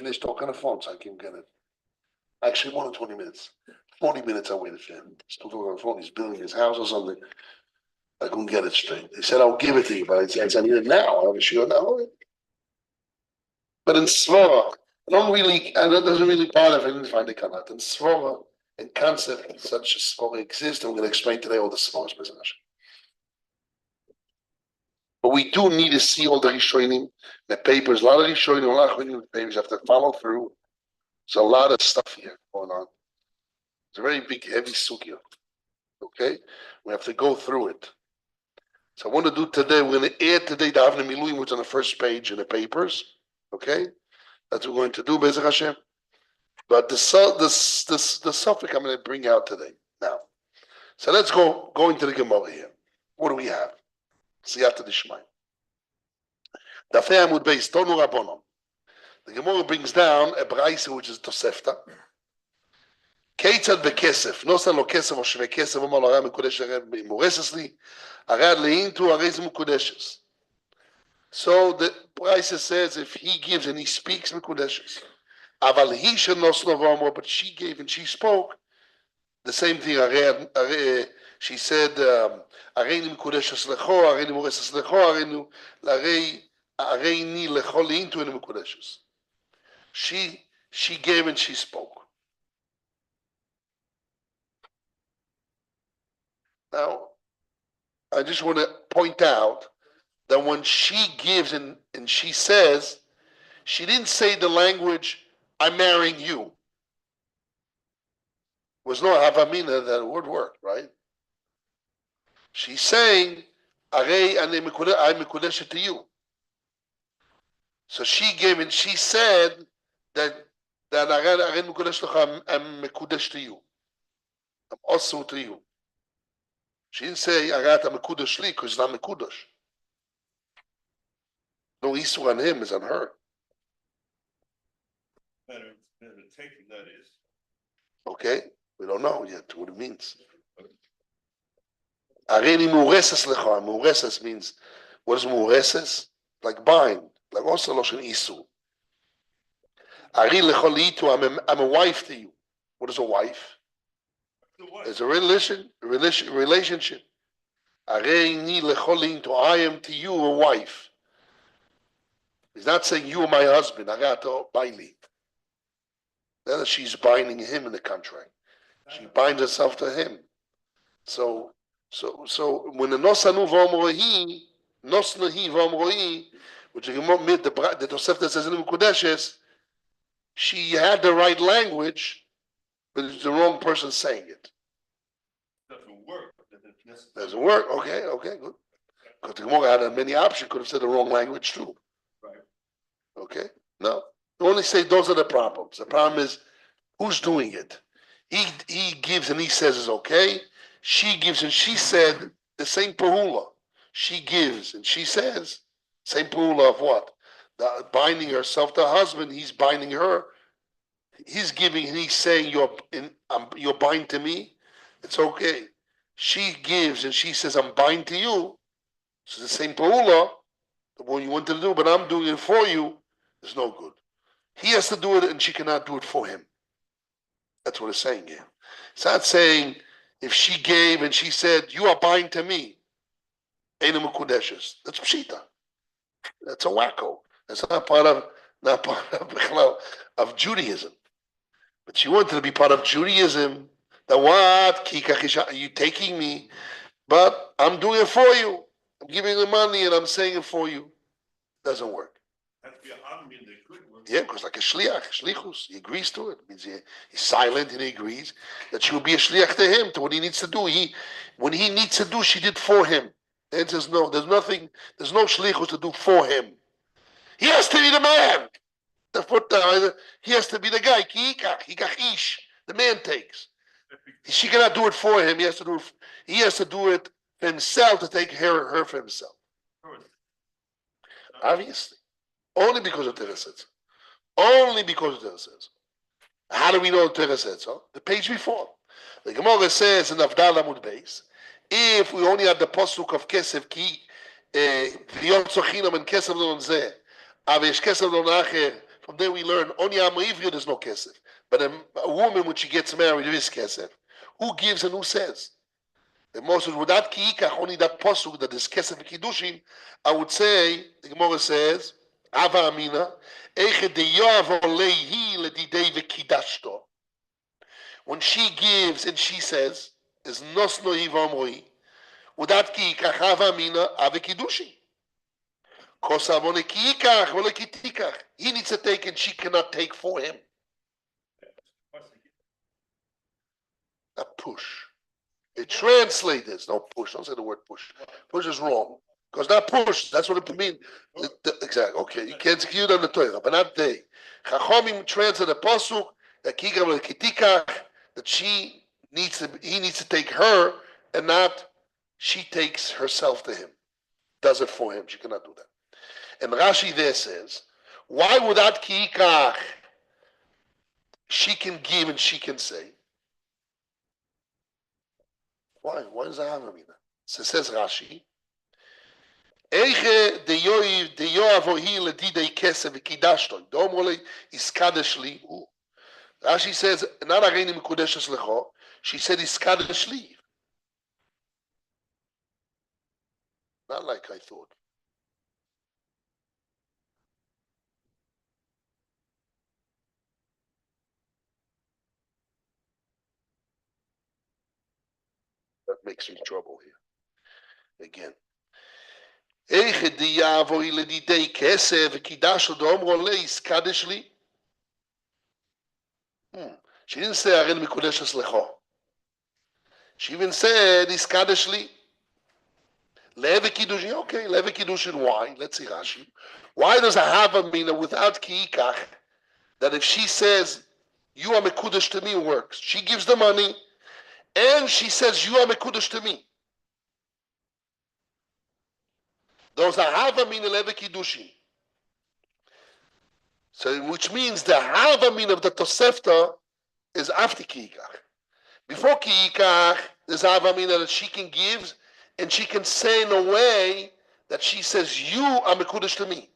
finish talking on the phone so I can get it. Actually, more than 20 minutes. 40 minutes I waited for him. Still talking on the phone. He's building his house or something. I couldn't get it straight. They said, I'll give it to you, but I said, I need it now. I have a shiur now. But in Svara, it doesn't really bother if I didn't find the kanat. In Svara, in concept, such a Svara exists, and we're going to explain today all the Svaras. But we do need to see all the Rishonim, the papers, a lot of Rishonim, a lot of Rishonim papers have to follow through. There's a lot of stuff here going on. It's a very big, heavy sugya. Okay? We have to go through it. So I want to do today, we're going to add today the Avnei Miluim, which is on the first page in the papers. Okay? That's what we're going to do, Be'ezrat Hashem. But the suffix I'm going to bring out today. Now, so let's go into the Gemara here. What do we have? Siyata Dishmai. Dafei Amud Beis, Tonu Rabbonon. The Gemara brings down a Braisa, which is Tosefta. Keitzad bekesef, nosan lo kesef o shve kesef, omar lo hara mekudesh hara moreses li, hara leintu hara ze mekudeshes. So the Braisa says if he gives and he speaks mekudeshes, aval he shenosno v'amro, but she gave and she spoke, the same thing. She said, "Areini mekudeshes lecho, areini moreses lecho, areini lecho leintu ene mekudeshes." She gave and she spoke. Now, I just want to point out that when she gives and she says, she didn't say the language, I'm marrying you. There was no havamina that it would work, right? She's saying, I'm mekudeshet to you. So she gave and she said that I'm mekudesh to you. I'm also to you. She didn't say, Agat mekudesh li, because it's not mekudesh. No issue on him, is on her. Better taking that is. Okay, we don't know yet what it means. Areni mureses lecha. Mureses means, what is mureses? Like bind, like also loshen isu. Ari lecholitu, I'm a wife to you. What is a wife? It's a relationship. Areni lecholitu, I am to you a wife. He's not saying you are my husband. Agato baili. Then she's binding him in the contract. She binds herself to him. So when the nosanu v'omrohi, nosnahi v'omrohi, which the Tosefta says in the Mekudeshes, she had the right language, but it's the wrong person saying it. Doesn't work. Doesn't work. Okay, good. Because the Gemara had many options. Could have said the wrong language too. Right. Okay. No. You only say those are the problems. The problem is who's doing it. He gives and he says it's okay. She gives and she said the same pahula. She gives and she says same pahula of what? Binding herself to her husband. He's binding her. He's giving and he's saying you're bind to me. It's okay. She gives and she says I'm bind to you. So the same pahula, the one you wanted to do, but I'm doing it for you. It's no good. He has to do it and she cannot do it for him. That's what it's saying here. It's not saying if she gave and she said, you are bind to me. That's pshita. That's a wacko. That's not part of Judaism. But she wanted to be part of Judaism. That what? Are you taking me? But I'm doing it for you. I'm giving you the money and I'm saying it for you. Doesn't work. Yeah, because like a shlichus, he agrees to it. It means he's silent and he agrees that she will be a shliach to him, to what he needs to do. When he needs to do, she did for him. The answer is no. There's no shlichus to do for him. He has to be the man. He has to be the guy. The man takes. She cannot do it for him. He has to do it for himself, to take her for himself. Obviously. Only because of Torah says. Only because of Torah says. How do we know Torah says so? The page before. The Gemara says in Avdal Amud Beis, if we only had the posuk of Kesef ki v'yot zochinam and Kesef lo zeh, avesh Kesef lo nacher From there we learn, only Ivri there's no kesef. But a woman, when she gets married, there is kesef. Who gives and who says? The Moses, without kiikach, only that posuk that is kesef and kiddushin, I would say, the Gemara says, Ava Amina, Eiche de Yoav Olehi ledidei v'kidashto. When she gives and she says, is nosno ivamoi, without kiikach, Ava Amina, Ave kiddushin. He needs to take and she cannot take for him. A push. It translates. No push. Don't say the word push. Push is wrong. Because that push, that's what it means. Exactly. Okay. You can't execute on the Torah, but not they. Chachomim translate the pasuk that he needs to take her and not she takes herself to him. Does it for him. She cannot do that. And Rashi there says, why without kiikach she can give and she can say? Why? Why does that have a meaning? So it says Rashi, Eiche de Yoavohi ledidei kesef v'kidashto. Domole iskadesh li. Rashi says, not areini mikudeshes lecho. She said iskadesh li. Not like I thought. That makes me trouble here. Again. She didn't say Aren Mikudeshes Lecho. She even said Iskadesh Li. Leve Kiddushin. Okay, Leve Kiddushin. Why? Let's see Rashi. Why does a Hava mean without Kiikach that if she says you are Mekudesh to me works? She gives the money and she says you are Mekudesh to me. Those are Hava mean Leve Kiddushin. So, which means the Hava mean of the Tosefta is after Kiikach. Before Kiikach, there's Hava mean that she can give and she can say in a way that she says, you are Mekudesh to me.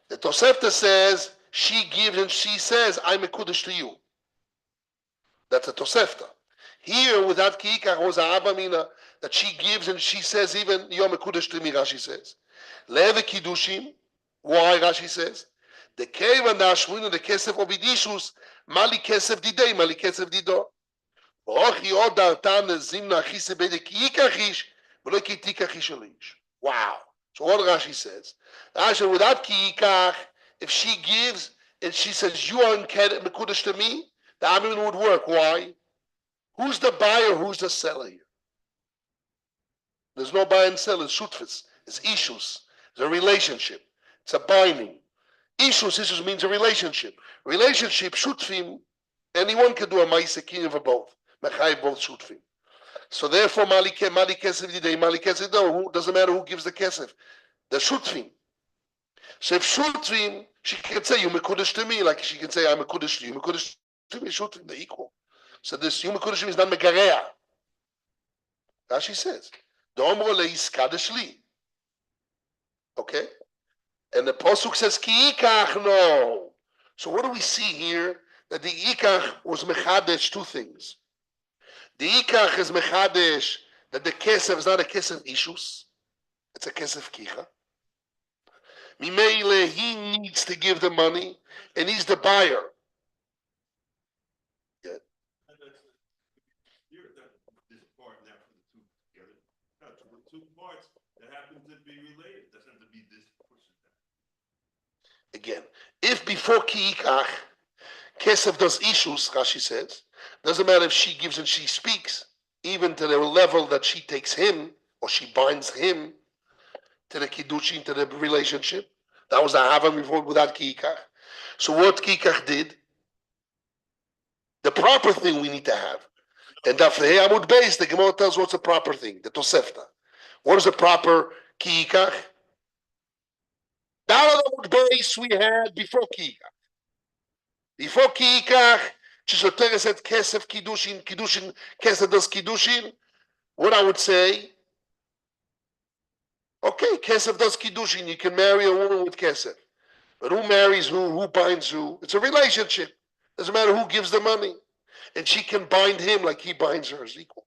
The Tosefta says, she gives and she says, I'm Mekudesh to you. That's a Tosefta. Here, without Kiikach, was a Hava Mina that she gives and she says, even, you're Mekudesh to me, Rashi says. Leve Kiddushim. Why Rashi says? The Kevan Dashwin the Kesef Obidishus Mali Kesef Didei Mali Kesef Dido. Wow. So what Rashi says? Rashi without Kiikach, if she gives and she says you are Mekudesh to me, the Amin would work. Why? Who's the buyer? Who's the seller here? There's no buyer and seller. It's shutfis. It's ishus. It's a relationship. It's a binding. Ishus means a relationship. Relationship, shutfim, anyone can do a ma'aseh kinyan for both. Mechai both shutfim. So therefore, mali kesef didei, mali kesef no. Doesn't matter who gives the kesef. The shutfim. So if shutfim, she can say you mekudesh to me, like she can say I'm mekudesh to you. Mekudesh to me, shutfim, they're equal. So this you mekudesh to me is not megareah. Rashi says, "Domro leiskadesh li." Okay. And the Pasuk says, Ki ikach, no. So what do we see here? That the ikach was mechadesh two things. The ikach is mechadesh, that the kesef is not a kesef ishus. It's a kesef kicha. Mimele, he needs to give the money, and he's the buyer. Yeah. Here, this part now for the two together. Now, the two parts that happen to be related. Doesn't have to be this person. Again, if before kiikach, kesef does ishus, Rashi says, doesn't matter if she gives and she speaks, even to the level that she takes him or she binds him to the kiddushin, to the relationship. That was the hava before without kiikach. So what kiikach did, the proper thing we need to have, and Dafnei Amud Beis, the Gemara tells what's the proper thing, the Tosefta. What is the proper kiikach? That Amud Beis we had before kiikach. Before kiikach, Chisotera said kesef kiddushin, kiddushin, kesef does kiddushin. What I would say, okay, kesef does kiddushin. You can marry a woman with kesef. But who marries who binds who? It's a relationship. Doesn't matter who gives the money. And she can bind him like he binds her as equal.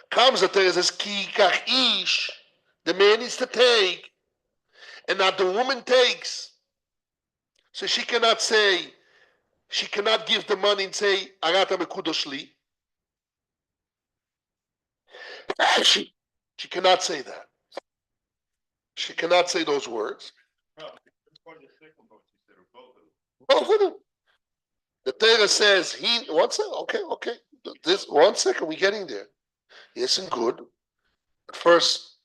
Comes the Torah says, Ki kach ish, the man needs to take, and not the woman takes. So she cannot say, she cannot give the money and say, Arata mekudosh li. She cannot say that. She cannot say those words. Both of them. The Torah says he. One second. Okay. This 1 second. We're getting there. Yes and good. At first,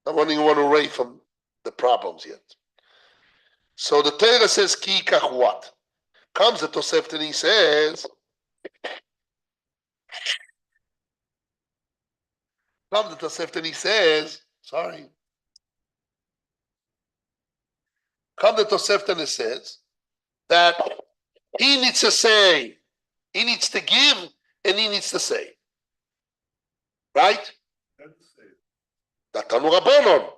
I don't even want to away from the problems yet. So the Torah says ki kach what? Comes the Tosefta and he says. Comes the Tosefta and he says. Sorry. Comes the Tosefta and it says that he needs to say, he needs to give, and he needs to say. Right? Natanu Rabbanon.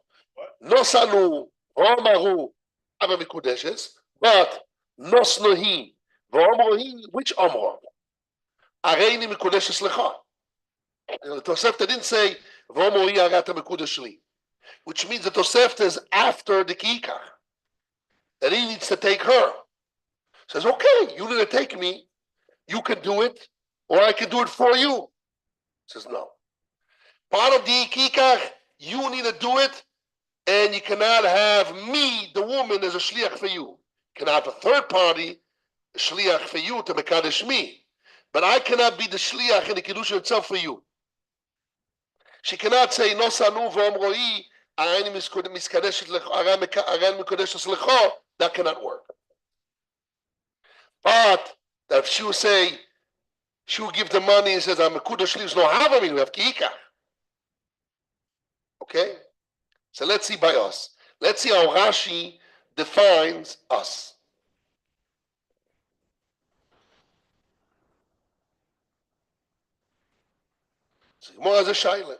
Nosanu, Omaru, Abba Mikudeshes, but Nosnohi, Vomrohi, which Omro? Areini Mikudeshes Lecha. The Tosefta didn't say Vomrohi Arata Mikudeshli, which means the Tosefta is after the Kikach. That he needs to take her. Says, okay, you need to take me, you can do it, or I can do it for you. Says, no. Part of the Kikach, you need to do it, and you cannot have me, the woman, as a shliach for you. You can have a third party, a shliach for you to mekadesh me. But I cannot be the shliach in the kedusha itself for you. She cannot say, no sanu v'omroi, aran miskadeshes lecho, that cannot work. But that if she will say, she will give the money and says, I'm a kudosh leaves no havamim, we have kiika. Okay? So let's see by us. Let's see how Rashi defines us. So Gemara has a shaila.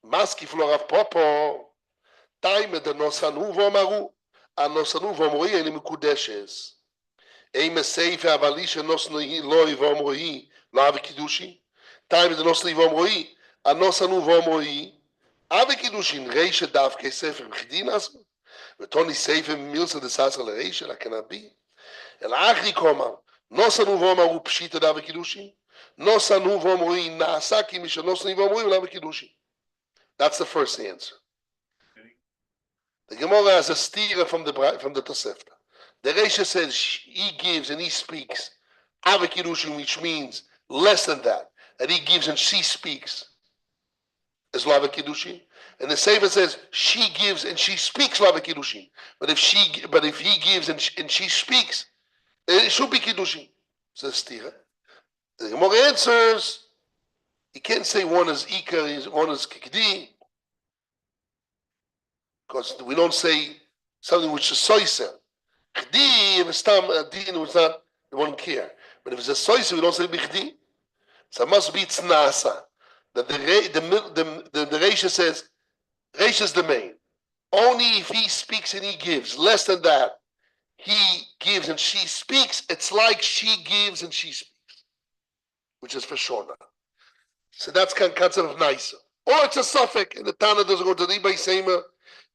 Maski florav popo, time the nosanu v'omaru, anosanu v'omroi eni mikudeshes. Eim seifa avalisha nosnoi loi v'omroi lo ave kidushi. Time the nosnoi v'omroi, anosanu v'omroi ave kidushin reisha davke sefer mchidinas. ותוני סייפה מילסה דססה לרישה, לה cannot be. אלא אחרי קומה, נוסנו ואומרו פשיטה דה וקידושין, נוסנו ואומרו נעשה כי מי שנוסנו ואומרו לה וקידושין. That's the first answer. The Gemara has a steer from the Tosefta. The Reisha says he gives and he speaks ave kiddushin, which means less than that. And he gives and she speaks is lava kiddushin. And the Sefer says she gives and she speaks lava kiddushin. But if he gives and she speaks, it should be kiddushin. Says Stira. The Gemara answers, you can't say one is ikar, one is kikdi, because we don't say something which is soiser. Kdi, if it's tam din, it's not the one care. But if it's a soiser, we don't say bichdi. So it must be tznaasa. That the Reisha says, Reisha is the main. Only if he speaks and he gives. Less than that, he gives and she speaks. It's like she gives and she speaks, which is for sure not. So that's kind of concept of nicer. Or it's a suffix, and the Tana doesn't go to the Ibay Seima.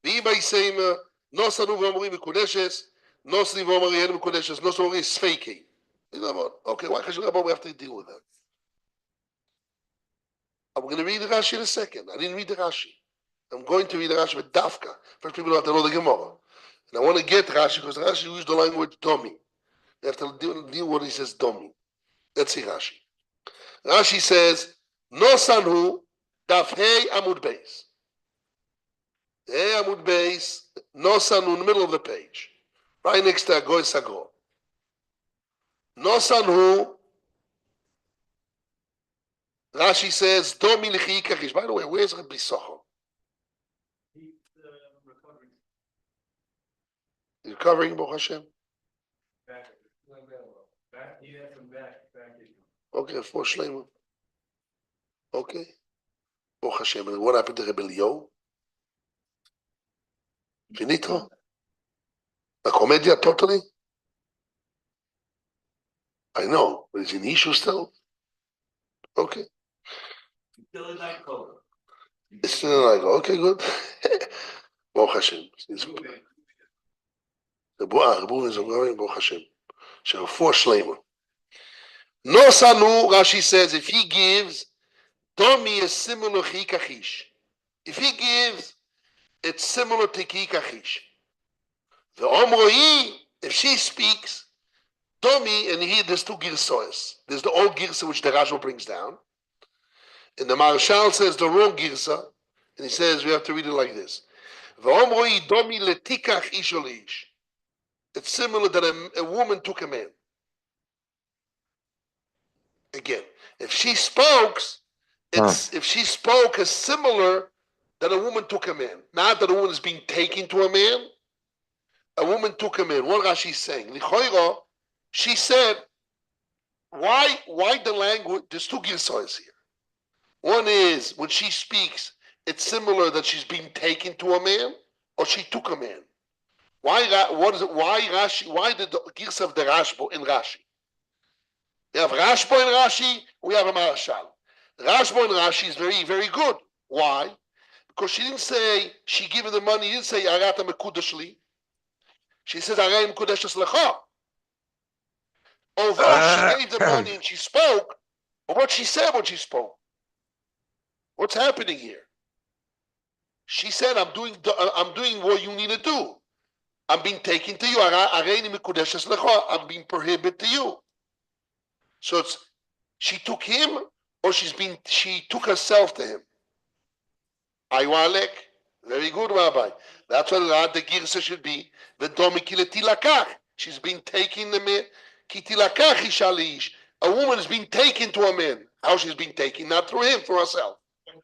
The Ibay Seima, Nosanu v'omri v'kudeshes, Nosni v'omri enu v'kudeshes, Nosni v'omri is fake. Okay, why? Because we have to deal with that. I'm going to read the Rashi in a second. I didn't read the Rashi. I'm going to read the Rashi with Dafka. First, people have to know the Gemara. And I want to get Rashi because Rashi used the language dummy. You have to deal with what he says dummy. Let's see Rashi. Rashi says, No sanhu daf hey amud beis. Hey amud beis, no sanhu in the middle of the page. Right next to Agoy Sago. No sanhu. Rashi says, Domi lichi ikachish. By the way, where's Rabbi Sochon? He's recovering. You're covering, Baruch Hashem? Back, he had some back issue. Okay, for Shleiman. Okay. Baruch Hashem. And what happened to Rebbe Leo? Finito? La commedia totally? I know, but is he an issue still? Okay. It's still like, okay, good. Baruch Hashem. The Rebbe is going, Baruch Hashem. Shefur Shleimer. No Sanu, Rashi says, if he gives, Domi is similar to Chikachish. If he gives, it's similar to Chikachish. The Omroi, if she speaks, Domi, and here there's two Girsois. There's the old Girsa, which the Rashba brings down. And the Marshal says the wrong Girsa, and he says we have to read it like this. The Omroi, Domi letikach isholish. It's similar that a woman took a man. Again, if she spoke, if she spoke is similar that a woman took a man. Not that a woman is being taken to a man. A woman took a man. What Rashi is saying? Lichoiro, she said, why the language? There's two girsas here. One is when she speaks, it's similar that she's being taken to a man, or she took a man. Why? What is it? Why Rashi? Why did the girsa of the Rashba in Rashi? We have Rashba and Rashi. We have a Marashal. Rashba and Rashi is very, very good. Why? Because she didn't say she gave him the money. She didn't say Arata Mekudashli. She says Arayim Mekudashas Lecha. Although she gave the money and she spoke, but what she said when she spoke, what's happening here? She said, "I'm doing what you need to do. I'm being taken to you. Arayim Mekudashas Lecha. I'm being prohibited to you." So it's she took him, or she took herself to him. Aywalek, very good, Rabbi. That's what the girsa should be. V'domi kiletilakach. She's been taken the man. Kitilakach ishalish. A woman is being taken to a man. How she's being taken? Not through him, for herself.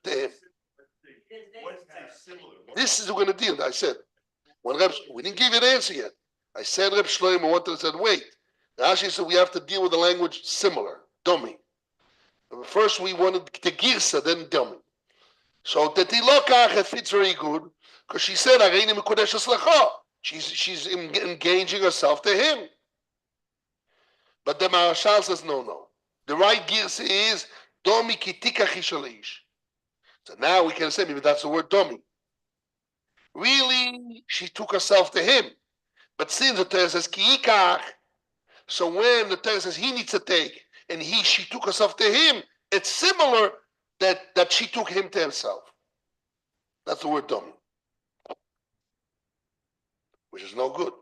To him. This is we're going to deal. I said, we didn't give you the answer yet. I said Reb Shlomo wanted to say, wait. Rashi said we have to deal with the language similar. Domi. First we wanted the girsa, then domi. So the tilokach fits very good because she said Areini Mekudeshas Lecha. She's engaging herself to him. But the Marashal says no. The right girsa is domi kitika chishalish. So now we can say maybe that's the word domi. Really, she took herself to him. But since the Torah says kiikach, so when the Torah says he needs to take and she took herself to him, it's similar that she took him to himself. That's the word domi, which is no good.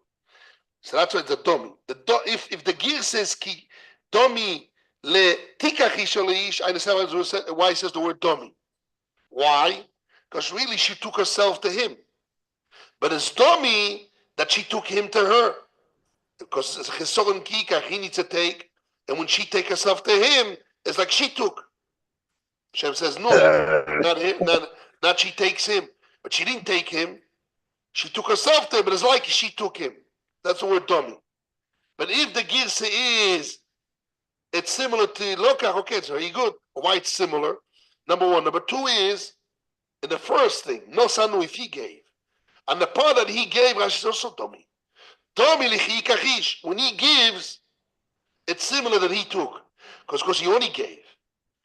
So that's why it's a domi. If the gear says ki domi le tikach isholish, I understand why it says the word domi. Why? Because really she took herself to him. But it's domi that she took him to her. Because it's a chesoron kikach, he needs to take, and when she takes herself to him, it's like she took. Hashem says, no, not him, not she takes him. But she didn't take him. She took herself to him, but it's like she took him. That's the word domi. But if the girsa is, it's similar to lokach, okay, it's very good. Why it's similar? Number one. Number two is, in the first thing, no sanu if he gave. And the part that he gave, Rashi is also domi. Domi lichi kachish. When he gives, it's similar that he took. Because he only gave.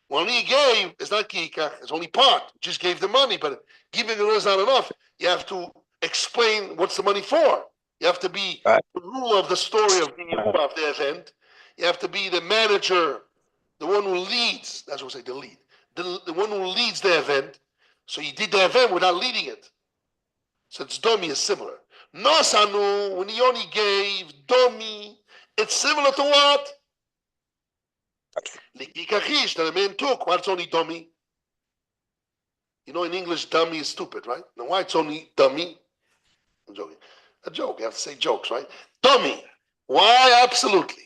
When he gave, it's not kikach, it's only part. Just gave the money, but giving it is not enough. You have to explain what's the money for. You have to be the ruler of the story of the event. You have to be the manager, the one who leads. That's what I say, the lead. The one who leads the event. So you did the event without leading it. So it's domi is similar. Nosanu, when he only gave, domi, it's similar to what? Likikachish, that a man took. Why it's only dummy? You know, in English, dummy is stupid, right? Now, why it's only dummy? I'm joking. A joke. You have to say jokes, right? Dummy. Why? Absolutely.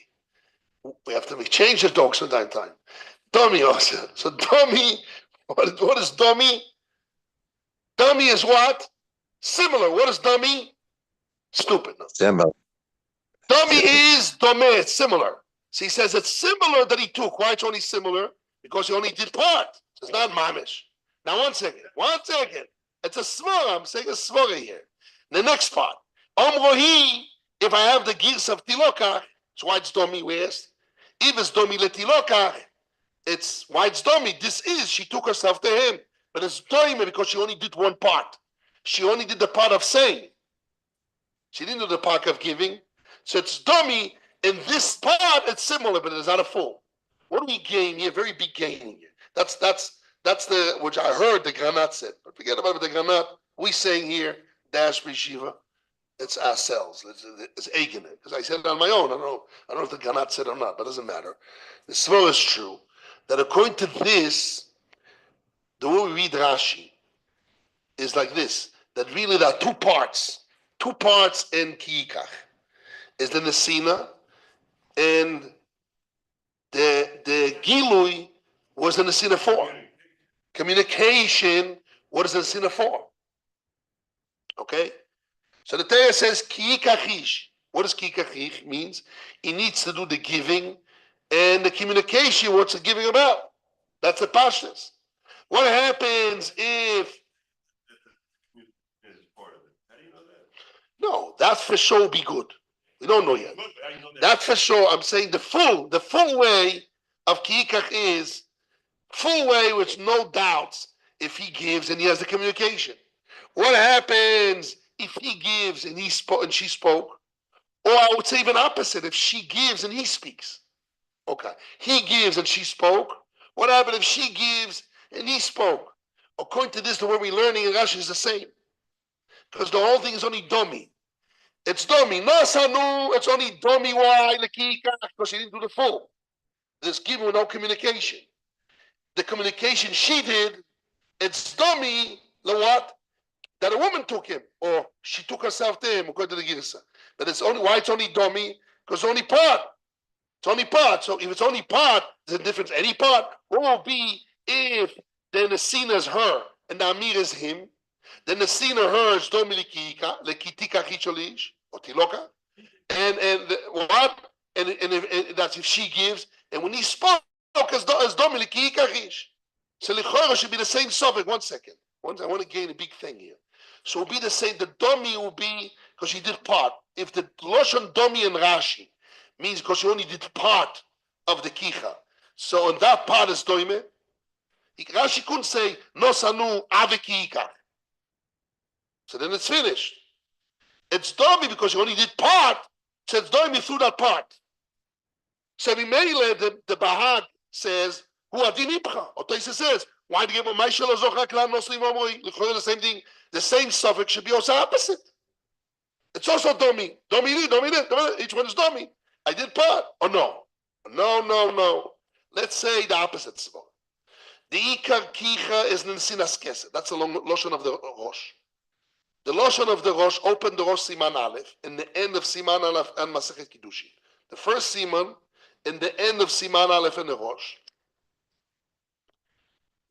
We have to change the jokes from time to time. Dummy also. So dummy, what is dummy? Dummy is what? Similar. What is dummy? Stupid. No. Similar. Dummy is dome. It's similar. So he says it's similar that he took. Why it's only similar? Because he only did part. So it's not mamish. Now, one second. It's a svara. I'm saying a svara here. The next part. Omrohi, if I have the gears of tilokach, so why it's domi, we asked. If it's domi letilokach, it's why it's domi. This is, she took herself to him. But it's domi because she only did one part. She only did the part of saying. She didn't do the part of giving. So it's domi. In this part, it's similar, but it's not a full. What do we gain here? Very big gain here. That's the which I heard the Granat said. But forget about the Granat. We saying here, Diaspora Yeshiva, it's ourselves. It's Egan. Because I said it on my own. I don't know if the Granat said it or not, but it doesn't matter. The Svar is true that according to this, the way we read Rashi is like this: that really there are two parts in Kiyikach. Is the Nesina and the Gilui was the Nesina for. Communication, what is the Nesina for? Okay? So the Torah says Kiyikachish. What does Kiyikachish means? He needs to do the giving and the communication, what's the giving about? That's the pashtus. What happens if Is part of it. How do you know that? no, that for sure will be good. We don't know yet. Look, how do you know that? That for sure, I'm saying the full way of Kiyikach is full way with no doubts if he gives and he has the communication. What happens if he gives and he spoke and she spoke? Or I would say even opposite, if she gives and he speaks. Okay. He gives and she spoke. What happened if she gives and he spoke? According to this, the way we're learning in Rashi is the same. Because the whole thing is only dummy. It's dummy. No sanu, it's only dummy. Why? Because she didn't do the full. There's given with no communication. The communication she did, it's dummy, the what? That a woman took him, or she took herself to him, according to the Girsa. But it's only why it's only dummy, because it's only part. It's only part. So if it's only part, there's a difference. Any part. What will be if the Nesina is her and the Amir is him? The Nesina her is dummy lekitika chicholish or tiloka, and what? And if that's if she gives, and when he spoke, as dummy lekika chish. So lichora should be the same suffix. One second. I want to gain a big thing here. So it will be the same. The dummy will be because she did part. If the loshon dummy and Rashi means because she only did part of the kicha, so on that part is doime. Rashi couldn't say no sanu ave kicha. So then it's finished. It's dummy because she only did part. So it's dummy through that part. So Mimele, the Bahag says, "Who adin ipcha?" Otaisa says, "Why do you give a ma'ishel azocha klan noslim amoi?" The same thing. The same suffix should be also opposite. It's also domi. Domi. Each one is domi. I did part. Or no. No. Let's say the opposite. The ikar kicha is nesinas kesed. That's the loshon of the rosh. The loshon of the rosh opened the rosh siman aleph in the end of siman aleph and masachet kiddushin. The first siman in the end of siman aleph and the rosh.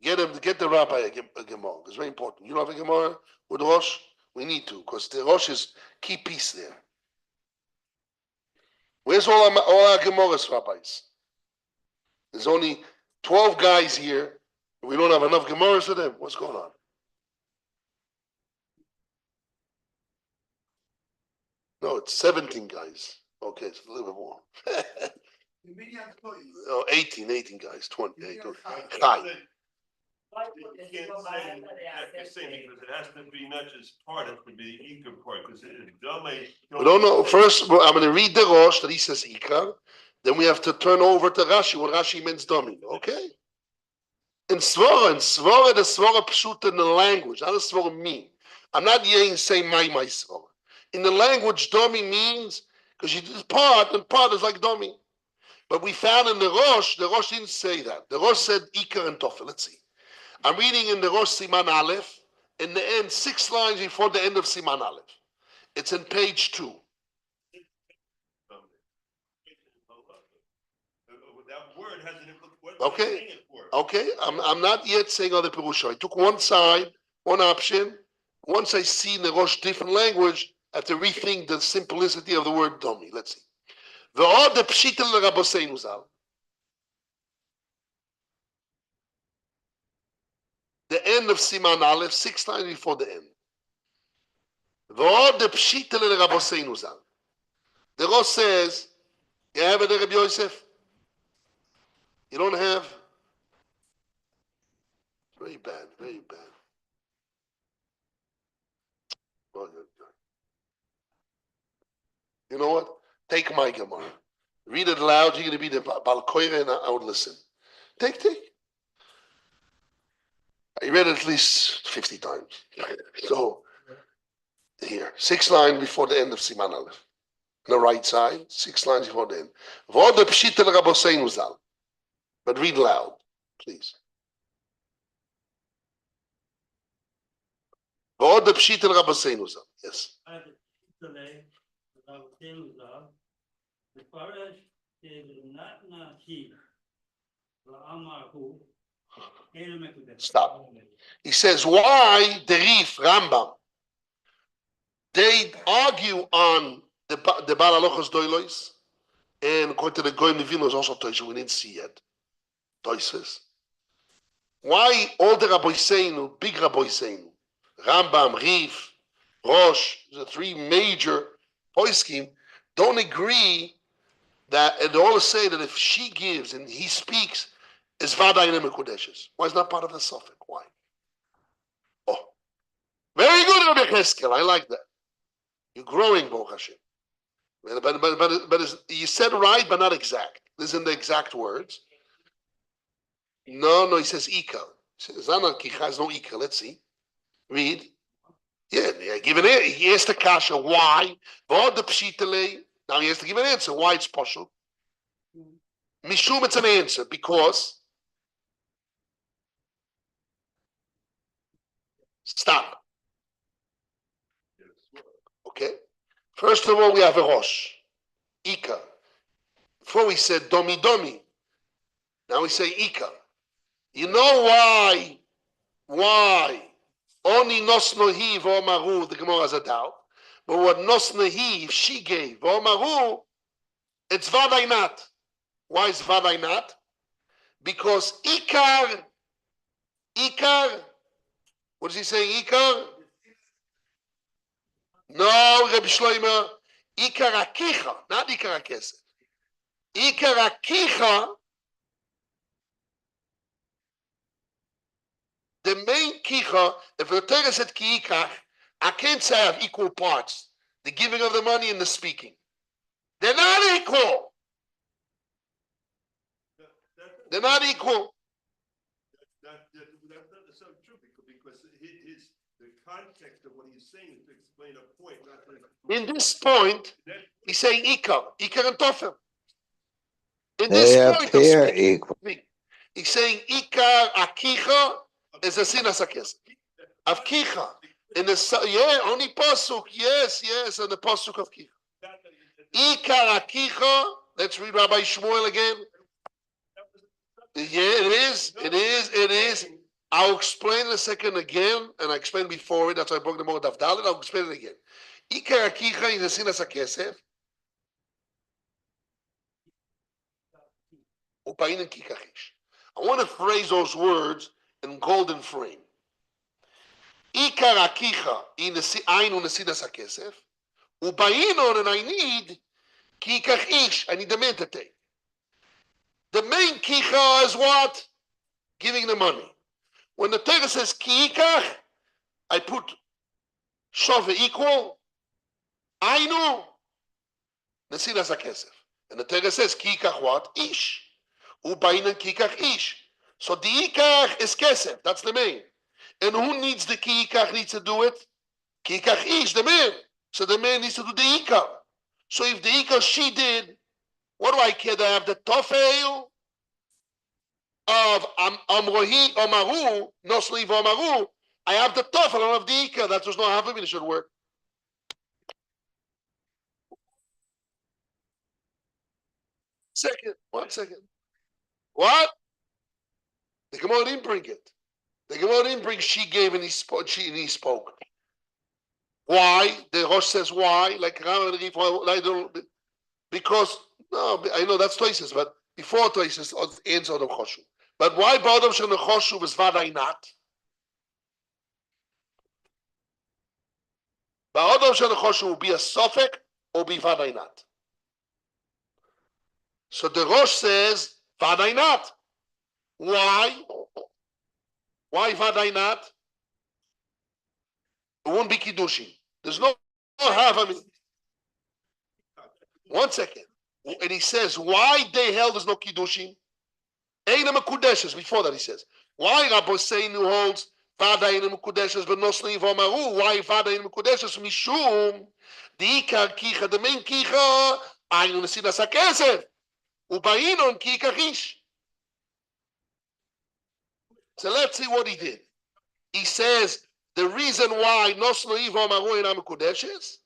Get the rabbi a gemara. It's very important. You don't have a gemara with rosh? We need to, because the rosh is key piece there. Where's all our gemaras, rabbis? There's only 12 guys here. We don't have enough gemaras for them. What's going on? No, it's 17 guys. Okay, it's a little bit more. Oh, 18 guys, 28. Hi. You can't say because it has to be not just part, it has to be the Ikar part, because it's dummy. No. First, I'm going to read the Rosh that he says Ikar. Then we have to turn over to Rashi, what Rashi means dummy. Okay? In Svara, the Svara pshut in the language, not the Svara me. I'm not saying my Svara. In the language, dummy means, because you did part, and part is like dummy. But we found in the Rosh didn't say that. The Rosh said Ikar and Tofel. Let's see. I'm reading in the Rosh Siman Aleph, in the end, 6 lines before the end of Siman Aleph. It's in page 2. That word has an implication. Okay. I'm not yet saying other Perusha. I took one side, one option. Once I see in the Rosh different language, I have to rethink the simplicity of the word dummy. Let's see. Ve'od the pshitel l'raboseinu zal. The end of Siman Aleph, 6 lines before the end. ועוד פשיטה לרבוסינו ז"ל. The Rosh says, you have it, Rabbi Yosef? You don't have? Very bad, very bad. You know what? Take my Gemara. Read it loud. You're going to be the Balkoira and I would listen. Take. I read it at least 50 times. So, here, 6 lines before the end of Siman Aleph. On the right side, 6 lines before the end. V'od pshita l'Rabboseinu zal. But read loud, please. V'od pshita l'Rabboseinu zal. Yes. Stop. He says, why the Rif, Rambam, they argue on the Baal Halochos Doilos, and according to the Goyim Nevi'im is also Toyshes, we didn't see yet. Toyshes. Why all the Rabboseinu, big Rabboseinu, Rambam, Rif, Rosh, the 3 major poskim, don't agree that, and they all say that if she gives and he speaks, it's Vaday Nemekudeshes. Why is not part of the suffix? Why? Oh, very good, Rabbi Cheskel. I like that. You're growing, Baruch Hashem. But you said right, but not exact. This isn't the exact words. No, he says Ika. He says, there's no Ika. Let's see. Read. Yeah, give an answer. He has to kasha. Why? Now he has to give an answer. Why it's partial? Mishum, it's an answer. Because. Stop. Okay. First of all, we have a Rosh. Ika. Before we said Domi. Now we say Ika. You know why? Why? Only Nosnohi v'omaru, the Gemara has a doubt. But what Nosnohi, if she gave, v'omaru, it's Vaday not. Why is Vaday not? Because Ikar, what is he saying, Ikar? No, Reb Shloimer, Ikar Akicha, not Ikar Akesef. Ikar Akicha, the main kicha, if the Torah said kiikach, I can't say I have equal parts. The giving of the money and the speaking. They're not equal. They're not equal. That's not true because the context of what he's saying is to explain a point. In this point, he's saying ikar and tofel. In They this point of appear speaking, equal. he's saying ikar akicha is a sinas hakesef. Avkicha. In the only pasuk, yes, and the pasuk of kicha. Ikar akicha. Let's read Rabbi Shmuel again. Yeah, it is. I'll explain in a second again, and I explained before it. That's why I broke the more daf dalet. I'll explain it again. Ikar akicha is a sinas hakesef. Upayin and kikachish. I want to phrase those words in golden frame. Ikar akicha ainu nesidas hakesef. Upayinon, and I need kikachish. I need the man to take. The main kicha is what? Giving the money. When the Torah says kiikach, I put shove equal. Ainu nesidas hakesef. And the Torah says kiikach what? Ish. Upayin and kikach ish. So the ikach is kesef. That's the main. And who needs the kiikach needs to do it? Kikach ish, the man. So the man needs to do the ikach. So if the ikach she did, what do I care? Do I have the tofel of amrohi omaru, nosli v'omaru? I have the tofel, I don't have the ikach. That was not half of it should work. One second. What? The Gemara didn't bring it. The Gemara didn't bring she gave and he spoke. Why? The Rosh says why? Like because no, I know that's Toises, but before Toises ends on the Choshu. But why Ba'odam Shel Nechoshu was Vaday not? Ba'odom shenachoshu will be a sofek or be vadainat. So the Rosh says vadainat. Why? Why vadainat? It won't be kiddushin. There's no have. I mean, one second. And he says, why they held there's no kiddushin? Eina mekudeshes. Before that, he says, why Rabbi Seinu holds vada eina mekudeshes, but no sleiv omaru? Why vada eina mekudeshes? Mishum the ikar kicha, the main kicha. Aynu nesidas hakesef ubainon ki ikachish. So let's see what he did. He says the reason why no sleiv omaru eina mekudeshes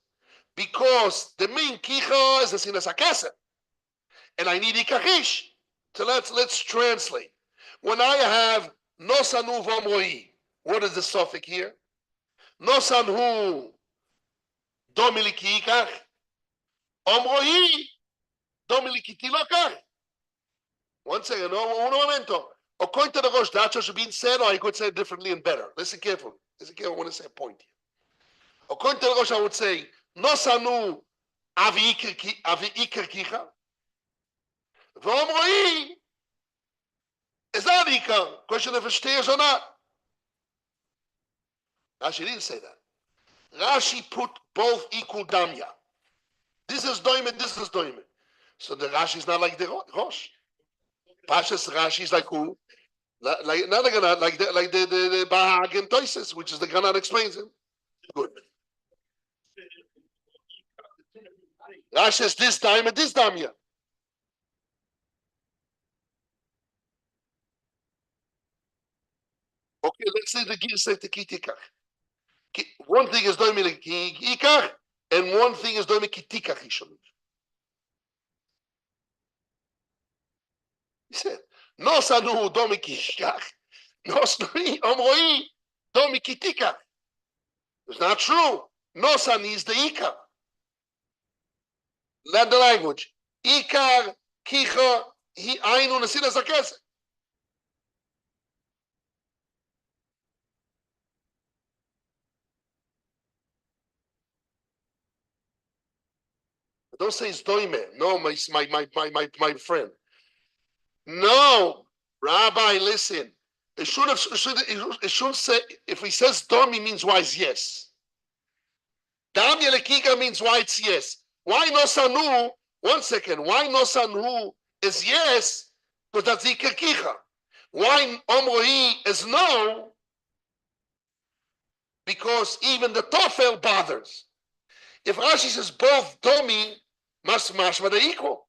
because the main kicha is the sinas hakesef, and I need ikachish. So let's translate. When I have nosanu v'omroi, what is the suffix here? Nosanu domiliki ikach, omroi domiliki tilokach. One second, un momento. According to the Rosh, that should be said, or I could say it differently and better. Listen carefully. Listen carefully. I want to say a point here. According to the Rosh, I would say nosanu avi ikar kicha, v'omroi. Is that ikar? Question if it stays or not. Rashi didn't say that. Rashi put both equal damya. This is doime, this is doime. So the Rashi is not like the Rosh. Pashas Rashi is like who? Like not the Ganad, like the Bahag and Toises, which is the Ganad explains it. Good. Rashi says this time and this damya. Okay, let's say the Gil says the kitikach. One thing is doime ikach, and one thing is doime kitikach ishon. He said, no sanu doime kikach, no snui omroi doime kitikach. It's not true. No san is the ikar. Learn the language. Ikar kicha he ainu nesinas hakesef. Don't say it's doime. No, my friend. No, Rabbi, listen. It should say, if he says domi means why it's yes. Damya lekika means why it's yes. Why no sanu? One second. Why no sanu is yes? Because that's the kicha. Why omroi is no? Because even the tofel bothers. If Rashi says both domi, mashma they're equal.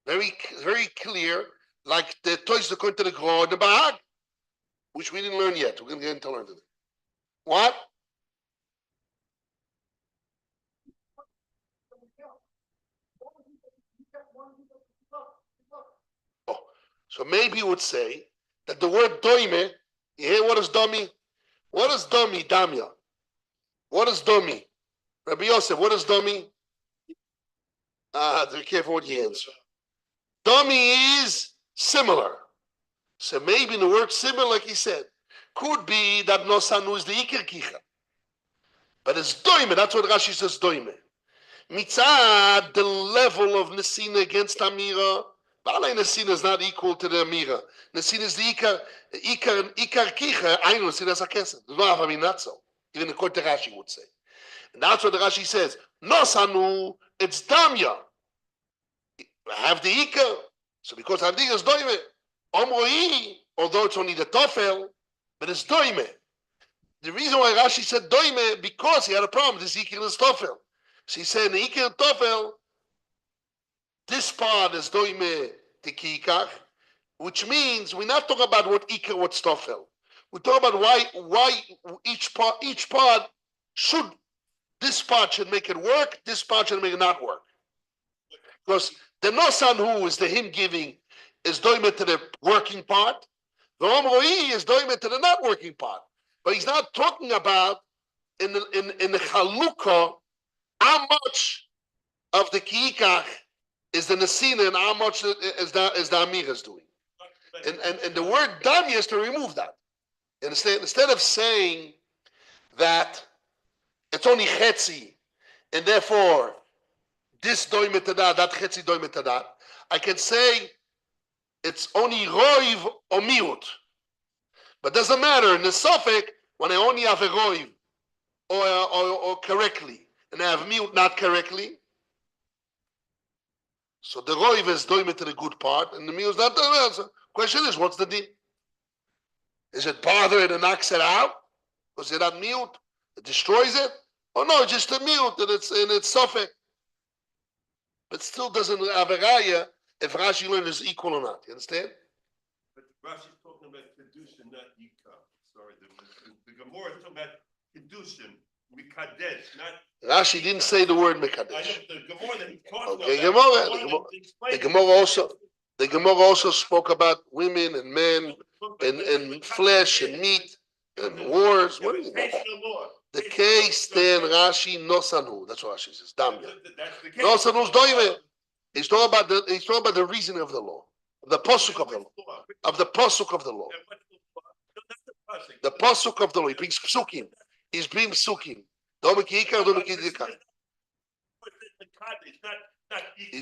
Very, very clear, like the toys according to the Gra and the Bahag, which we didn't learn yet. We're going to get into learn today. What? Oh, so maybe you would say that the word doime, you hear what is domi? What is domi, damya? What is domi? Rabbi Yosef, what is domi? Be careful what you answer. Domi is similar. So maybe the word similar, like he said, could be that nosanu is the ikar kicha. But it's doime, that's what Rashi says doime. Mitzad, the level of Nesina against Amira, Balai Nesina is not equal to the Amira. Nesina is the ikar kicha, Ainu Nesina is a kesef. There's no Avami, not so. Even according to Rashi would say. And that's what the Rashi says. Nosanu, it's damya. I have the ikar. So because I think it's doime, omroi, although it's only the tofel, but it's doime. The reason why Rashi said doime, because he had a problem with this ikar and this tofel. So he said in the ikar and tofel, this part is doime tikikach, which means we're not talking about what ikar, what's tofel. We're talking about why each part should, this part should make it work, this part should make it not work. Because the nosan who is the him giving is doime to the working part. The omroi is doime to the not working part. But he's not talking about in the chalukah how much of the kiikach is the nesina and how much is the amir is doing. And the word damya is to remove that. And instead of saying that it's only chetzi, and therefore this doimet that chetzi doimet that. I can say it's only roiv or miut, but doesn't matter in the suffix when I only have a roiv or correctly, and I have miut not correctly. So the roiv is doimet to the good part, and the miut is not the answer. Question is, what's the din? Is it bothered and knocks it out? Was it not miut? It destroys it? Or no, just a miut and it's suffix. But still doesn't have a raya if Rashi learned is equal or not. You understand? But Rashi's talking about kedushin, not yikah. Sorry, the Gemara is talking about kedushin, mikadesh, not. Rashi didn't say the word I know mekadesh. the Gemara that he's talking Okay, about. the Gemara also spoke about women and men and flesh and meat and wars. What is it? The case then Rashi nosanu. That's what Rashi says. Damya. Nosanu's doime. He's talking about the reasoning of the law, the pasuk of the law, of the pasuk of the law. The pasuk of the law. He brings psukim. He's bringing psukim. He's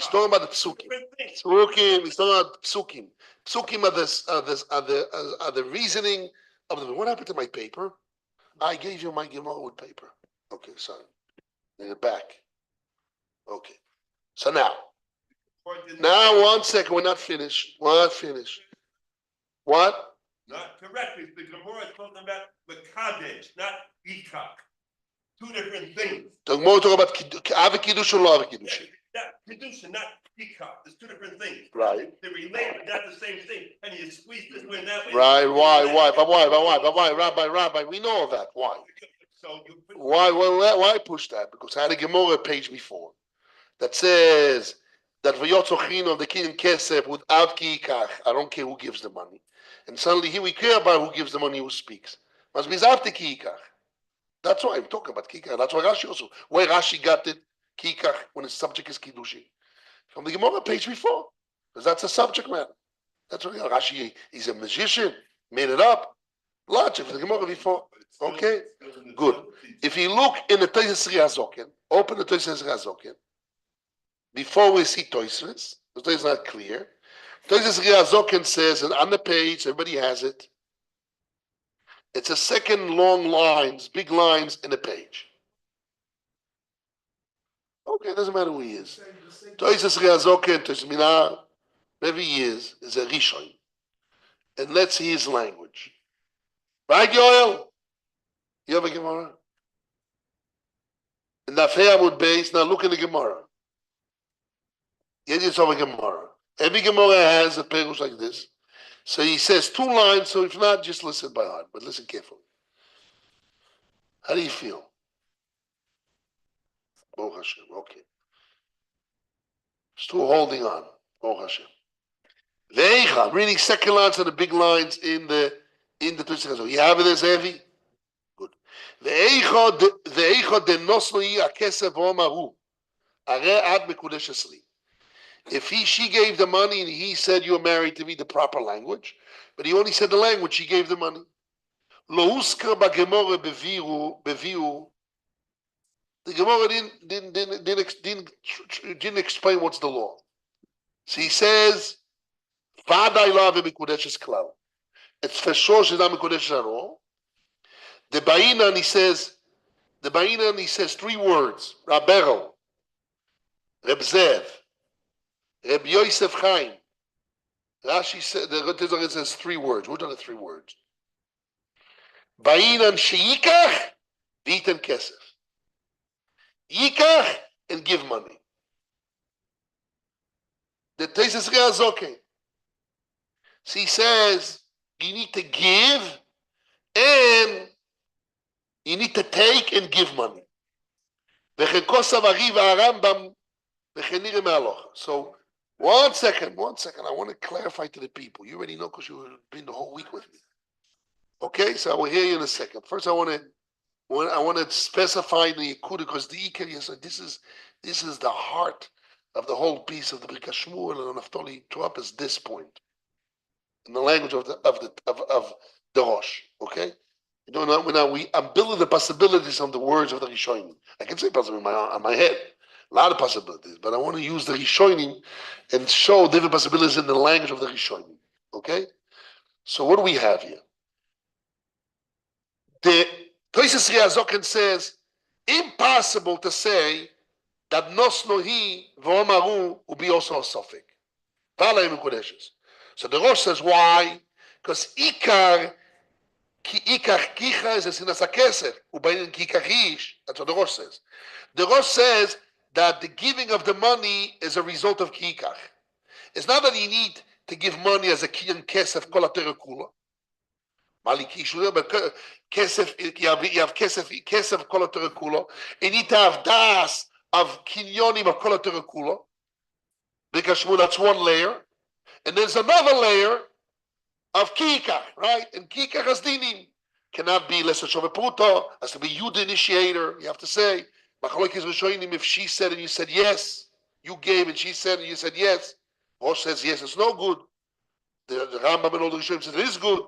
talking about the psukim. He's talking about psukim. Psukim are the reasoning of the. What happened to my paper? I gave you my Gemara with paper. Okay, son. In the back. Okay. So now, 1 second. We're not finished. What? Not correctly. The Gemara is talking about mekadesh, not ikak. Two different things. The Gemara talking about ave kiddush or lo ave kiddush. Kiddush and not ikak. There's two different things. Right. They're related, but not the same thing. And you squeeze this way and that way. Right. Why? But why? Rabbi, we know all that. Why? So Why push that? Because I had a Gemara page before that says that v'yotzochino the king kesef without kiikach. I don't care who gives the money. And suddenly here we care about who gives the money, who speaks. Must be after kiikach. That's why I'm talking about kiikach. That's why Rashi also. Where Rashi got it, kiikach, when the subject is kiddushi. From the Gemara page before. Because that's a subject matter. That's what Rashi, he's a magician, made it up. Logic for the Gemara before. Okay, good. If you look in the Toysas Hazoken, open the Toysas Hazoken. Before we see Toysas, the Toysas is not clear. Toysas Hazoken says, and on the page, everybody has it. It's a second long lines, big lines in the page. Okay, it doesn't matter who he is. Toysas Hazoken, Toysas Minah, whoever he is a Rishon. And let's see his language. Right, Yoel? You have a Gemara? In the Amud base, now look in the Gemara. You have a Gemara. Every Gemara has a perush like this. So he says 2 lines, so if not, just listen by heart, but listen carefully. How do you feel? Baruch Hashem, okay. Still holding on. Baruch Hashem. I'm reading second lines and the big lines in the Tosefos. You have it as heavy? Good. If she gave the money and he said you're married to me, the proper language, but he only said the language, she gave the money. The Gemara didn't explain what's the law. So he says, it's for sure she's not Mekudesh at all. The Ba'inan, he says 3 words. Rabero, Reb Zev, Reb Yosef Chaim. Rashi said, the Ritz says 3 words. What are the 3 words? Ba'inan she'ikach, v'iten kesef. Yikach, and give money. The Tosefos is okay. So he says, you need to give and you need to take and give money. So, one second. I want to clarify to the people. You already know because you've been the whole week with me. Okay, so I will hear you in a second. First, I want to specify the Yikuda because the Ikar, so this is the heart of the whole piece of the Birkat Shmuel and Naftali Torah is this point. In the language of the Rosh, okay? I'm building the possibilities on the words of the Rishonim. I can say possibilities on my head, a lot of possibilities, but I want to use the Rishonim and show different possibilities in the language of the Rishonim. Okay? So what do we have here? The Toises Riazoken says, impossible to say that Nos Nohi V'omaru will be also a suffix. So the Rosh says, why? Because Ikar Kicha is a sinas hakesef, ubayin kikachish. That's what the Rosh says. The Rosh says that the giving of the money is a result of kikach. It's not that you need to give money as a kinyan kesef kol kula. Malikishu, but kesef you have kesef kol kula. You need to have das of kinyonim of kol kula. Because that's one layer, and there's another layer of kikach, right? And kikach has dinim. Cannot be less of a puto, has to be you the initiator. You have to say, if she said and you said yes, you gave and she said and you said yes. Rosh says yes, it's no good. The Rambam and all the Rishonim says it is good.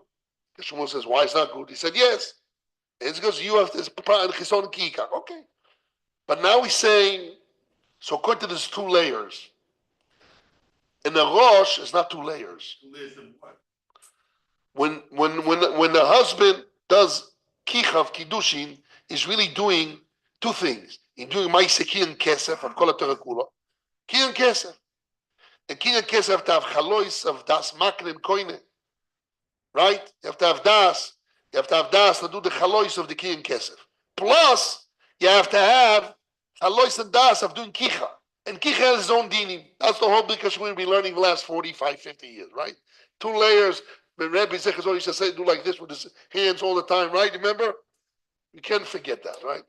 The Shmuel says, why it's not good? He said yes. It's because you have this chison kikach. Okay. But now he's saying, so according to these two layers, in the Rosh, it's not two layers. When the husband does kichav kiddushin, he's really doing two things. He's doing ma'aseh kinyan kesef of kol haTorah kula, kinyan kesef, and kinyan kesef have to have chalois of das makne and koine, right? You have to have das. You have to have das to do the chalois of the kinyan kesef. Plus, you have to have chalois and das of doing kicha, and kicha has its own dinim. That's the whole because we've been learning the last 45, 50 years, right? Two layers. But Rabbi Zechazor used to say, do like this with his hands all the time, right? Remember? You can't forget that, right?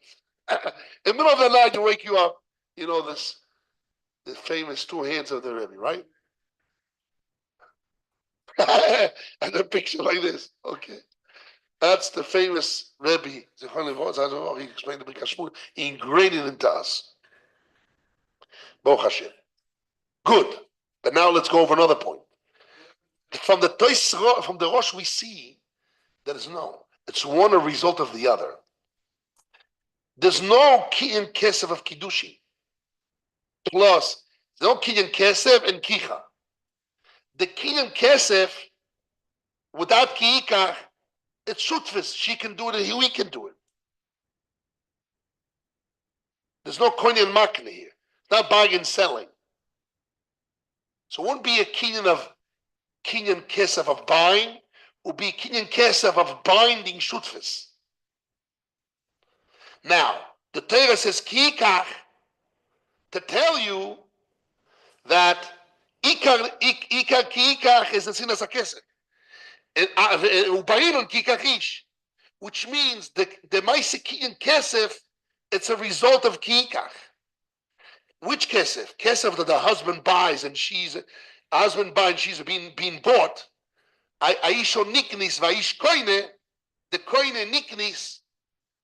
In the middle of the night to wake you up, you know, the famous two hands of the Rebbe, right? And a picture like this. Okay. That's the famous Rebbe. He explained the Bikashmut. He ingrained it into us. Baruch Hashem. Good. But now let's go over another point. From the Rosh we see there is no. It's one a result of the other. There's no kinyan kesef of kiddushin. Plus, no kinyan kesef and kicha. The kinyan kesef without kiikach, it's shutfis. She can do it and we can do it. There's no kinyan makne here. It's not buying and selling. So it wouldn't be a kinyan kesef of buying. It would be kinyan kesef of binding shutfis. Now, the Torah says kiikach to tell you that ikar kiikach is the sinas hakesef. Ubayin kikachish, which means the ma'aseh kinyan kesef, it's a result of kiikach. Which kesef? Kesef that the husband buys and she's being bought. Aisho niknis vaish koine, the koine niknis,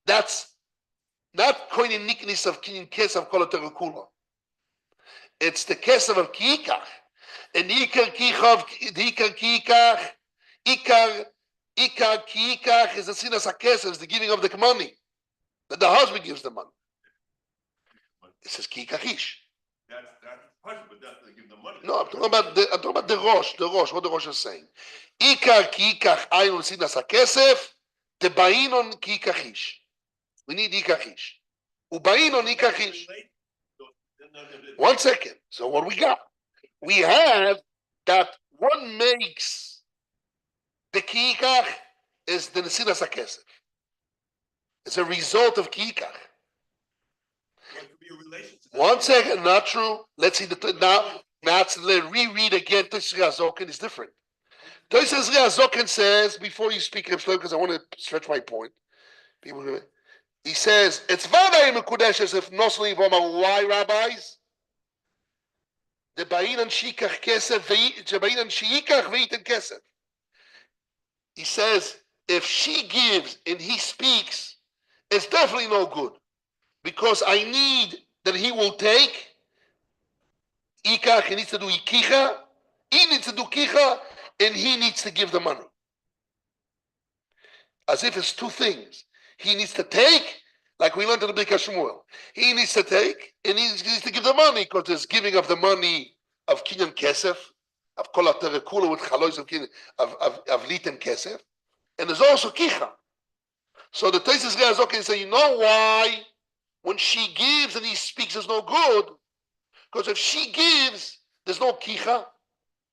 that's not koine niknis of kinyan kesef kol haTorah kula. It's the kesef of kiikach. And ikar kiikach, ikar kiikach is the sinas hakesef, is the giving of the money. That the husband gives the money. It says kiikachish. That's partial, but that's to give the money. No, I'm talking about the Rosh. The Rosh, what the Rosh is saying. Ikar kiikach ayun sinas hakesef, tebainon kiikachish. We need ikachish. Ubainon ikachish. 1 second. So what we got? We have that what makes the kiikach is the sinas hakesef. It's a result of kiikach. 1 second, not true. Let's see now. Let's reread again. Tosis Riazoken is different. Tosis Riazoken says, before you speak, because I want to stretch my point. He says, it's vaday mekudeshes if nosli v'omar. Why, rabbis? The ba'in and shikach kesef, the ba'in and shikach v'iten kesef. He says, if she gives and he speaks, it's definitely no good. Because I need that he will take. Ikach, he needs to do ikicha. He needs to do kicha, and he needs to give the money. as if it's two things. He needs to take, like we learned in the Birkat Shmuel. He needs to take, and he needs to give the money, because there's giving of the money of Kinyan Kesef, of Kol HaTerekula with Chalois of Lit and Kesef, and there's also Kicha. So the Taisus Gazok can say, you know why? When she gives and he speaks, is no good. Because if she gives, there's no Kicha.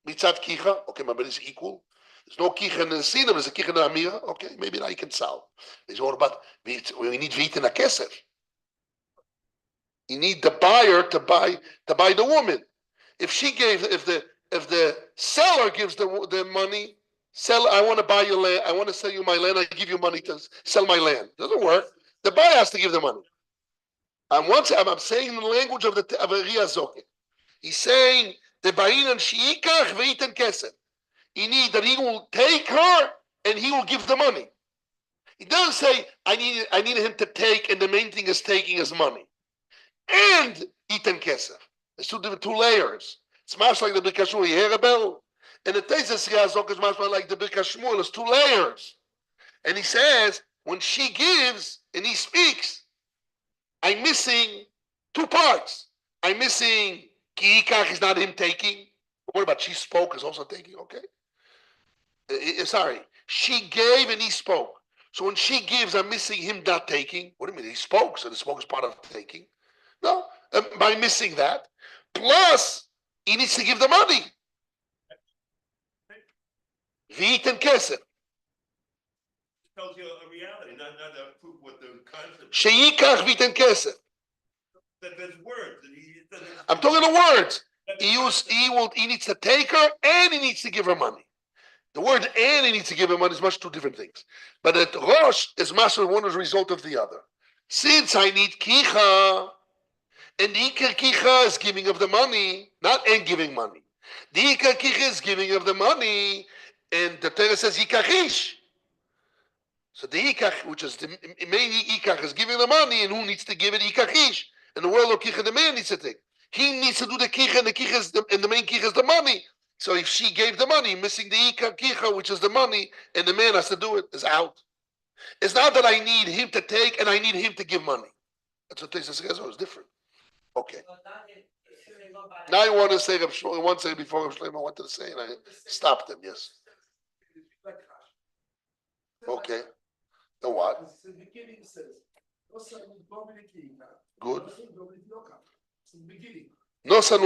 Mitzat Kicha. Okay, my bed is equal. There's no Kicha in the Sinam, there's a Kicha in the Amira. Okay, maybe now you can solve. It's all about, we need Vit in a Kesef. You need the buyer to buy the woman. If she gave, if the seller gives the money, I want to buy your land, I want to sell you my land, I give you money to sell my land. Doesn't work. The buyer has to give the money. And once I'm saying in the language of a Riyazokin, he's saying the bayin and sheikach veitan kesef. He need that he will take her and he will give the money. He doesn't say I need him to take, and the main thing is taking his money and itan kesef. There's two layers. It's much like the Birkat Shmuel. You hear a bell? And the Teisus Gazok is much like the Birkat Shmuel. There's two layers. And he says when she gives and he speaks, I'm missing two parts. I'm missing Kiikach is not him taking. What about she spoke is also taking? Okay. Sorry. She gave and he spoke. So when she gives, I'm missing him not taking. What do you mean? He spoke, so the spoke is part of taking. No, by missing that. Plus, he needs to give the money. Vit and Kesef. Tells you a reality, not a proof what the concept. Sheikach Vit and Kesef. There's words. I'm talking the words. He needs to take her and he needs to give her money. The word and he needs to give her money is much two different things. But at Rosh is master one as a result of the other. Since I need Kicha, and the Ikar Kicha is giving of the money, not and giving money. The Ikar Kicha is giving of the money, and the Torah says Ikachish. So the Ikach, which is the main Ikach, is giving the money, and who needs to give it? Ikachish. In the world of Kicha, the man needs to take. He needs to do the Kicha, and the Kicha is and the main Kicha is the money. So if she gave the money, missing the Ikach Kicha, which is the money, and the man has to do it, is out. It's not that I need him to take and I need him to give money. That's what Teisus says. Oh, it's different. Okay. Now I want to say one second before Rav Shlomo wanted to say, and I stopped him. Yes. Okay. The what? Good. נוסן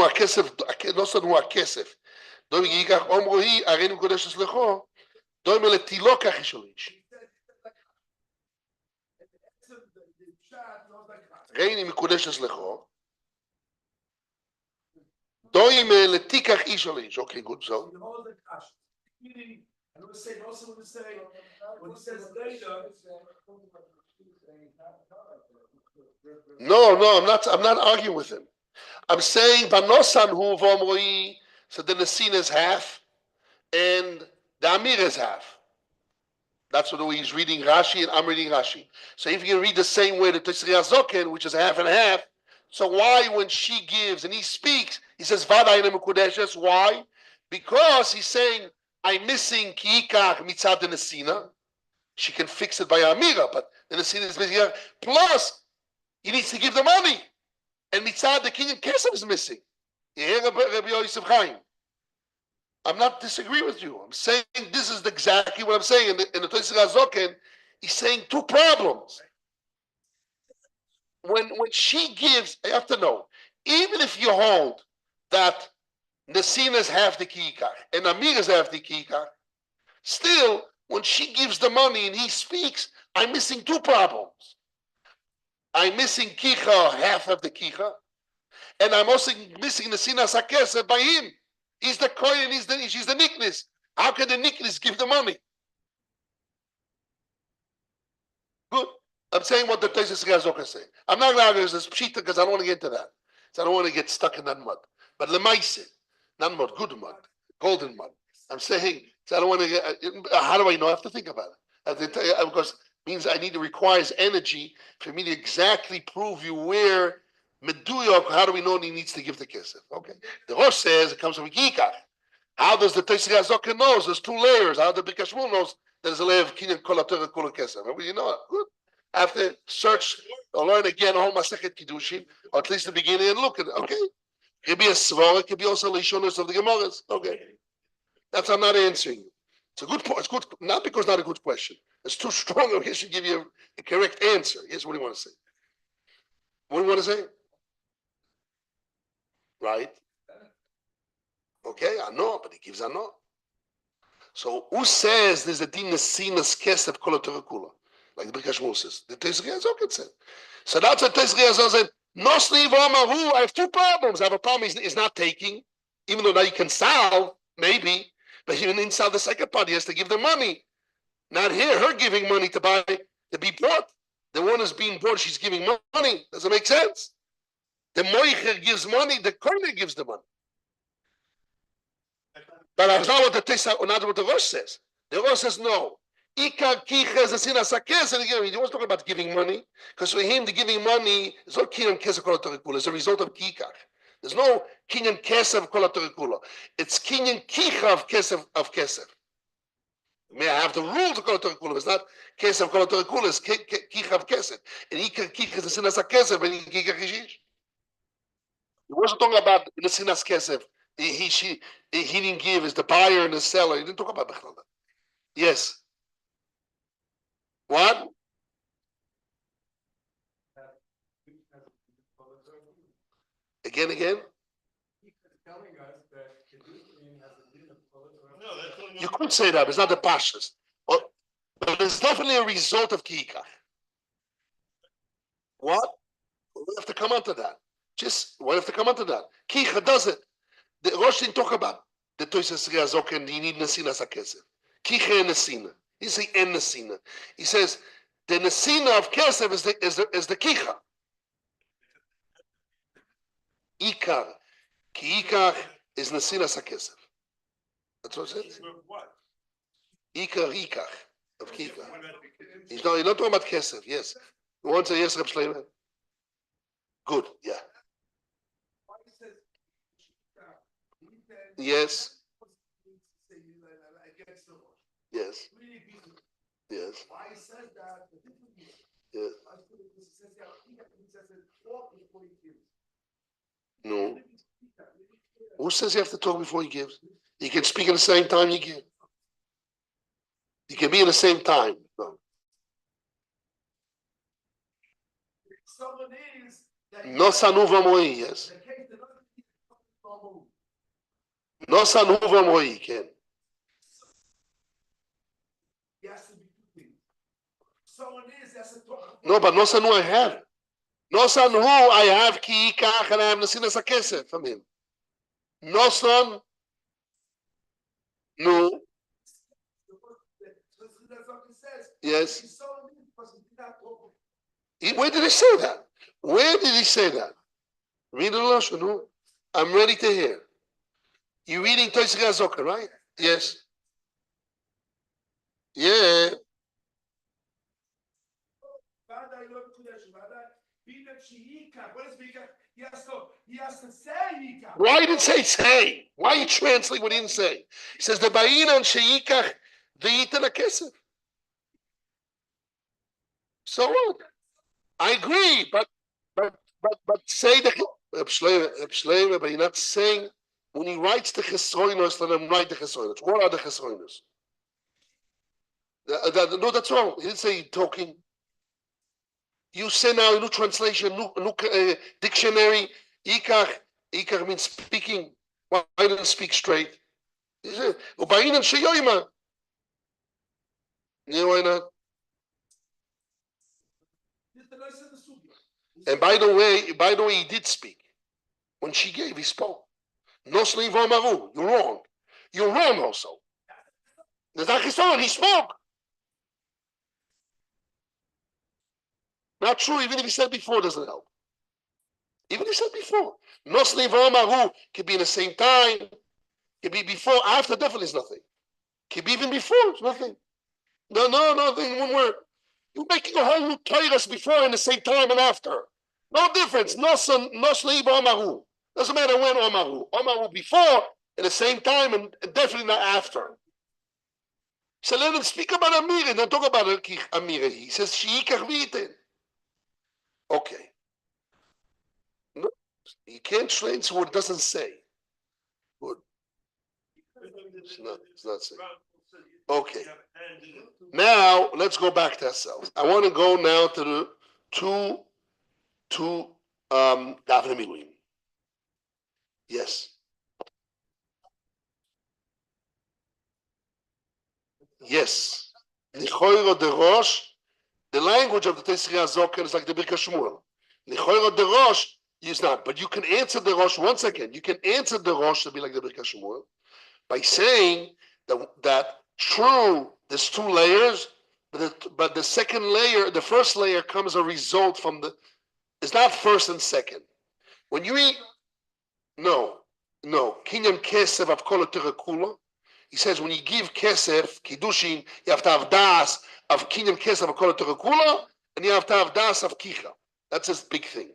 הוא הכסף. דומה ייקח אומרו היא, הרי מקודש אצלכו, דומה לתילו כך יש לו איש. ראיני מקודש אצלכו, דומה לתיקח איש לו איש. Okay, good, so. I would say, also would say, when he says later. No, I'm not arguing with him. I'm saying Vanosan hu v'omroi, so the Nesin is half, and the Amir is half. That's what he's reading Rashi, and I'm reading Rashi. So if you can read the same way the Tisri Azoken, which is half and half, so why when she gives and he speaks, he says Vadayin Mekudeshes? Why? Because he's saying I'm missing Kiikach mitzad the Nesina. She can fix it by Amira, but the Nesina is missing her. Plus, he needs to give the money. And mitzad the Kinyan Kesef is missing. You hear Rabbi Yosef Chaim? I'm not disagreeing with you. I'm saying this is exactly what I'm saying. In the Tosei Hazoken, he's saying two problems. When she gives, you have to know, even if you hold that Nesina is half the Kiikach and Amir is half the Kiikach, still, when she gives the money and he speaks, I'm missing two problems. I'm missing Kicha, half of the Kicha, and I'm also missing Nesina Sakesa by him. He's the Kohen, she's the Niknis. How can the Niknis give the money? Good. I'm saying what the Tosei Hazoken say. I'm not going to argue this pshita because I don't want to get into that. So I don't want to get stuck in that mud. But lemaise, not mud, good mud, golden mud. I'm saying, so I don't want to get, how do I know? I have to think about it. Because it means requires energy for me to exactly prove you where Meduyok, how do we know he needs to give the kesef? Okay. The Rosh says it comes from Gikach. How does the Tosei Hazoken knows? There's two layers. How the Birkat Shmuel knows there's a layer of kinyan kol haTorah kula kesef. You know it. Good. I have to search or learn again all Masechet Kiddushin, or at least the beginning, and look at it. Okay. It could be a svara, it could be also lishonos of the Gemaras. Okay. That's I'm not answering you. It's a good point. It's good, not because not a good question. It's too strong. I should give you a correct answer. Yes, what do you want to say? What do you want to say? Right? Okay, I know, but he gives I know. So who says there's a din nesinas kesef kol haTorah kula? Like the Birkas Shmuel says. The Teisrei Azok said. So that's what Teisrei Azok said. Nosli v'amaru, I have two problems. I have a problem he's not taking, even though now you can solve, maybe, but he didn't solve the second part. He has to give the money. Not here, her giving money to buy, to be bought. The one is being bought, she's giving money. Does it make sense? The moicher gives money, the koine gives the money. But that's not what the Teisrei, not what the Rosh says. The Rosh says no. Ikar kicha is a sin asakes, and again, he wants to talk about giving money, because for him, the giving money is not kinyan kesef kol haTorah kula. It's a result of kikach. There's no kinyan kesef kol haTorah kula. It's kinyan kicha of kesef. May I have the rule to kol haTorah kula? It's not kesef kol haTorah kula. It's kicha of kesef. And ikar kicha is a sin asakes, and kikach kishish. He wasn't talking about the sin asakes. He didn't give. Is the buyer and the seller. He didn't talk about that. Yes. What? Again? You could say that, but it's not the pashas. But it's definitely a result of kikach. What? We have to come onto that. Kicha does it. The Rosh didn't talk about the Teisrei Azok and you need nesina sakesef. Kicha and nesina. He says en nesina. He says the nesina of kesef is the kicha. Ikar. Ki ikar is nesina sakesef. That's what it says. Ikar of kikar. He's not talking about kesef. Yes. You want to say yes, Reb Shleimer? Good. Yeah. Yes. Yes. Yes. Why he says that? Yes. No. Who says you have to talk before he gives? You can speak at the same time you give. You can be at the same time. No. No sanuva moi, yes. No sanuva moi, Ken. No, but no sanu I have. No sanu I have ki ikach and I have nesina sakesef from him. No son. No. Yes. Where did he say that? Read the Lashon. No. I'm ready to hear. You're reading Teisrei Azok, right? Yes. Yeah. Why did it say? Why you translate what he didn't say? He says the ba'inan sheikach v'yitan hakesef. So what? I agree, but say the Shleimer, but you're not saying when he writes the chesroinos, let him write the chesroinos. What are the chesroinos? No, that's wrong. He didn't say talking. You say now a new translation, new dictionary. Ikar means speaking. Why didn't speak straight? Ubayinan sheyoyma. Yeah, why not? And by the way, he did speak. When she gave, he spoke. Nosli v'amaru. You're wrong. You're wrong also. The Zakistan, he spoke. Not true, even if he said before, doesn't help. Even if he said before. Nosli v'amaru could be in the same time. Could be before, after, definitely is nothing. Could be even before, it's nothing. No, one word. You're making a whole new Torah before and the same time and after. No difference. Nosli v'amaru. Doesn't matter when Omaru. Omaru before, at the same time, and definitely not after. So let him speak about Amira, don't talk about Amira. He says, Sheikach v'iten. Okay. No, you can't translate what it doesn't say. Good. It's not saying. Okay. Now, let's go back to ourselves. I want to go now to the two Davne Miluim. Yes. Yes. Nichoiro de Rosh, the language of the Tesriya Zokan is like the Birka Shmuel. Nichoiro de Rosh is not, but you can answer the Rosh, once again, you can answer the Rosh to be like the Birka Shmuel by saying that true, there's two layers, but the second layer, the first layer comes a result from it's not first and second. When you eat, no, Kinyan Kesef of Kol Kula. He says when you give Kesef, Kiddushin, you have to have Das of Kinyan Kesef of Kol Kula, and you have to have Das of Kicha. That's a big thing.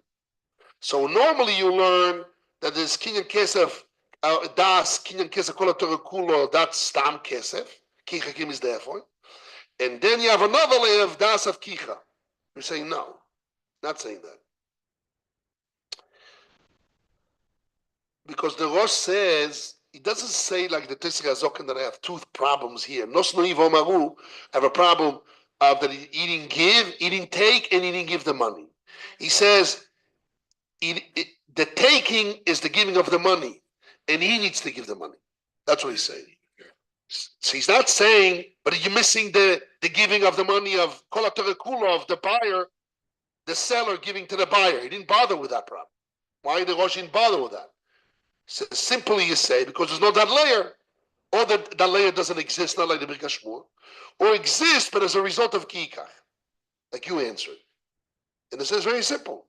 So normally you learn that there's Kinyan Kesef, Das, Kinyan Kesef Kol Kula, that's Stam Kesef. Kicha Kim is there for it. And then you have another layer of Das of Kicha. You're saying no, not saying that. Because the Rosh says, it doesn't say like the Tesriya Zokan that I have tooth problems here. Nos Noiv Omaru have a problem of that eating take, and eating give the money. He says, the taking is the giving of the money, and he needs to give the money. That's what he's saying. So he's not saying, but you're missing the giving of the money of Kol HaTorah of the buyer, the seller giving to the buyer. He didn't bother with that problem. Why the Rosh didn't bother with that? So simply you say, because there's no that layer, or that layer doesn't exist, not like the Birka Shmuel, or exists, but as a result of Kikach, like you answered. And this is very simple.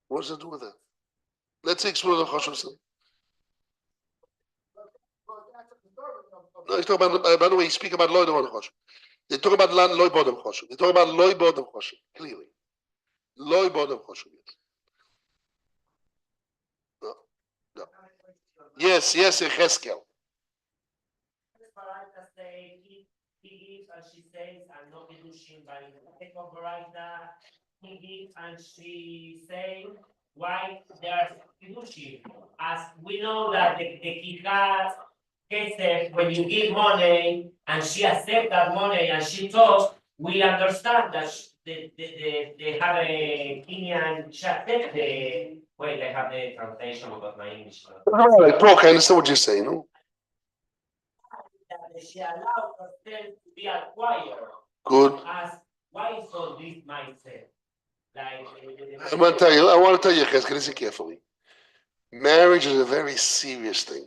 What does it do with that? Let's explore the Choshev. No, he's talking about, by the way, he's speaking about Loy Bodem Choshev. They talk about Loy Bodem Choshev. They talk about Loy Bodem Choshev, clearly. Loy Bodem Choshev, yes. No. Yes, Yecheskel. He gives and she says, I'm not Kiddushin, but in the second Baraita, he gives and she says, why there's Kiddushin? As we know that the Kikat Kesef, when you give money and she accepts that money and she talks, we understand that they have a Kenyan, she accepts the, wait, I have the translation because my English. Like, talk, I understand what you're saying, no? That she allowed herself to be acquired. Good. As why is all this mindset? Like I want to tell you, guys, listen carefully. Marriage is a very serious thing.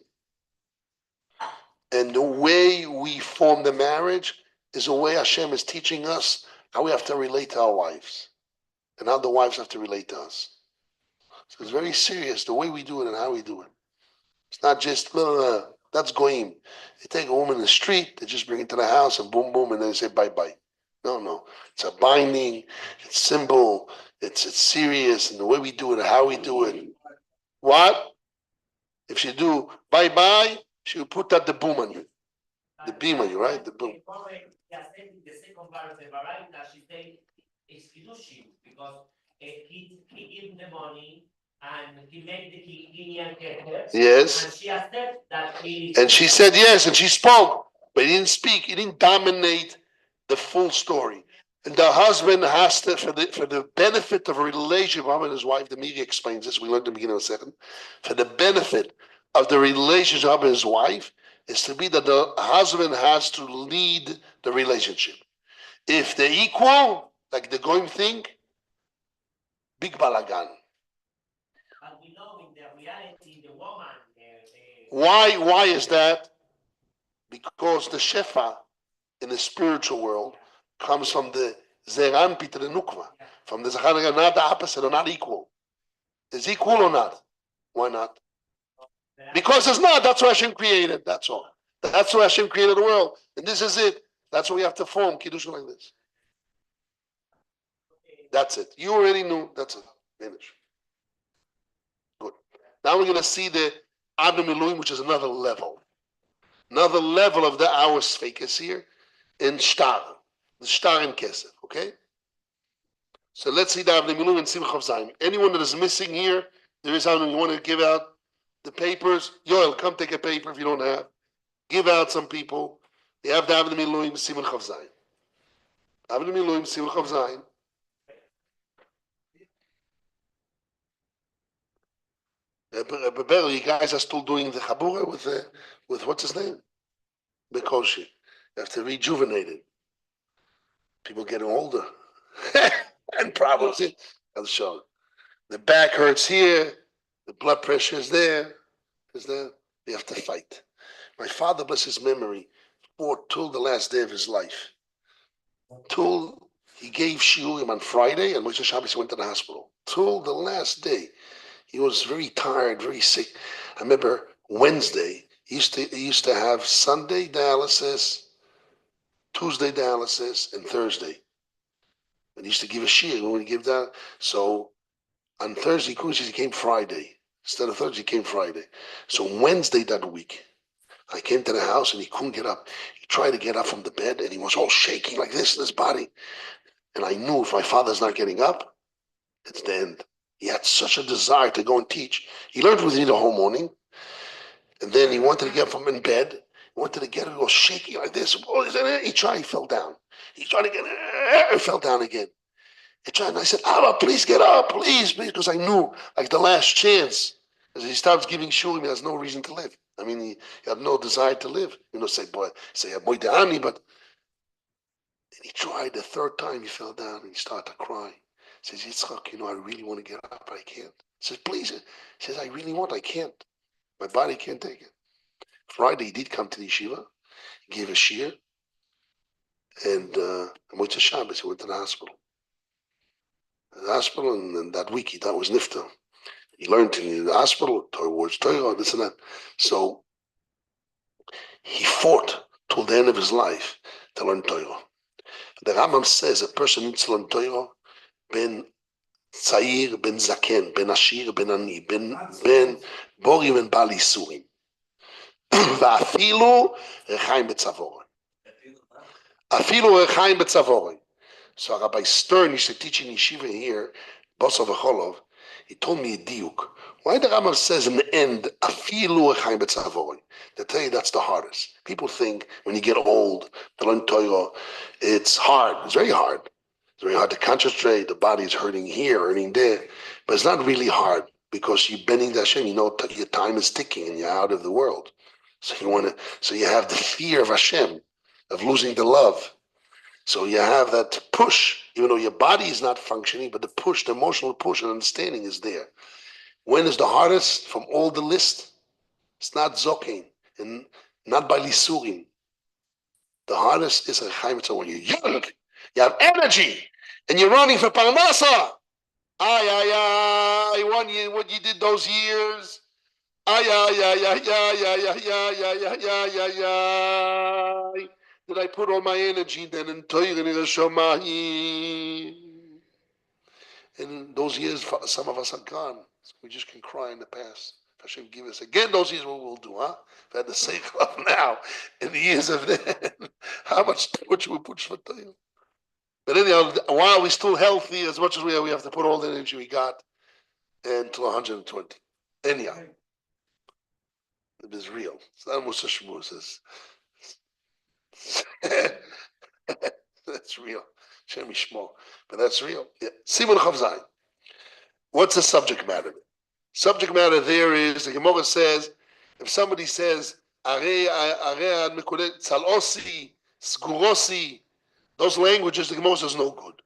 And the way we form the marriage is the way Hashem is teaching us how we have to relate to our wives and how the wives have to relate to us. So it's very serious, the way we do it and how we do it. It's not just, that's goyim. They take a woman in the street, they just bring it to the house and boom, boom, and then they say bye-bye. No. It's a binding, it's symbol, it's serious, and the way we do it and how we do it. What? If she do bye-bye, she will put that the boom on you. The beam on you, right? The boom. The second part of the Baraita, she said it's Kiddushin because he gave the money and he made the Kenyan Keter. Yes. And she accepted that he. And she said yes, and she spoke, but he didn't speak. He didn't dominate the full story. And the husband has to, for the benefit of a relationship, husband and his wife, the media explains this, we learned in the beginning of the second, for the benefit of the relationship of his wife, is to be that the husband has to lead the relationship. If they're equal, like the going thing, big balagan. But we know in the reality, the woman. Why is that? Because the shefa in the spiritual world comes from the zerampi to the nukva, from the zachar, not the opposite or not equal. Is equal or not? Why not? Because it's not. That's why Hashem created. That's all. That's why Hashem created the world, and this is it. That's why we have to form kiddushin like this. That's it. You already knew. That's it. Finish. Good. Now we're going to see the Avnei Miluim, which is another level. Another level of the hour Sfeikis here in Shtar. The Shtar in Kesef, okay? So let's see the Avnei Miluim and Simcha Zayin. Anyone that is missing here, there is someone you want to give out the papers. Yoel, come take a paper if you don't have. Give out some people. They have the Avnei Miluim, Simcha Zayin. Avnei Miluim, Simcha Zayin. You guys are still doing the Chabura with what's his name? Bekoshi. You have to rejuvenate it. People getting older. And problems. I'll show. The back hurts here. The blood pressure is there. Is there? You have to fight. My father, bless his memory, fought till the last day of his life. Till he gave shiurim on Friday, and Moshe Shabbos he went to the hospital. Till the last day. He was very tired, very sick. I remember Wednesday, he used to have Sunday dialysis, Tuesday dialysis, and Thursday. And he used to give a shiur when he gave that. So on Thursday, he came Friday. Instead of Thursday, he came Friday. So Wednesday that week, I came to the house and he couldn't get up. He tried to get up from the bed and he was all shaking like this in his body. And I knew if my father's not getting up, it's the end. He had such a desire to go and teach. He learned with me the whole morning. And then he wanted to get up from in bed. He wanted to get up, he was shaking like this. He tried, he fell down. He tried to get, he fell down again. He tried, and I said, Abba, please get up, please, because I knew, like the last chance. As he starts giving shurim, he has no reason to live. I mean, he had no desire to live. Say boy de'ani, but and he tried the third time, he fell down and he started to cry. He says, Yitzchak, I really want to get up, but I can't. He says, please. He says, I really want, I can't. My body can't take it. Friday, he did come to the yeshiva, he gave a shiur, and Motzei Shabbos, he went to the hospital. And that week, that was nifta. He learned in the hospital, towards Torah, this and that. So he fought till the end of his life to learn Torah. The Rambam says a person needs to learn Torah, ben Tzayir, ben Zaken, ben Ashir, ben Ani, ben Bori, ben Bali Surim. ואפילו רחיים בצבורן. אפילו רחיים בצבורן. So Rabbi Stern used to teach in yeshiva here, Bosov Echolov, he told me a diuk. Why the Rambam says in the end, afilu rchaim betzavorin? They tell you that's the hardest. People think when you get old, to learn Torah, it's hard. It's very hard. It's very hard to concentrate. The body is hurting here, hurting there. But it's not really hard because you're bending to Hashem. You know your time is ticking and you're out of the world. So you have the fear of Hashem, of losing the love. So you have that push, even though your body is not functioning, but the push, the emotional push and understanding is there. When is the hardest from all the list? It's not zokin and not by lisurim. The hardest is a chaim when you're young, you have energy, and you're running for parnasa. What you did those years. Did I put all my energy then in Torah and in Hashemayim? And those years, some of us are gone. We just can cry in the past. Hashem give us again those years, what we'll do, huh? If I had the seichel of now, in the years of then, how much should we put for Torah? But anyhow, while we're still healthy, as much as we have to put all the energy we got until 120. Anyhow, it is real. It's not Musa Shmuz. That's real. Shem Yishmo. But that's real. Yeah. Simon Chavzai. What's the subject matter? Subject matter there is, the Gemara says, if somebody says, Tzalosi, Sgurosi, those languages, the Gemara says no good.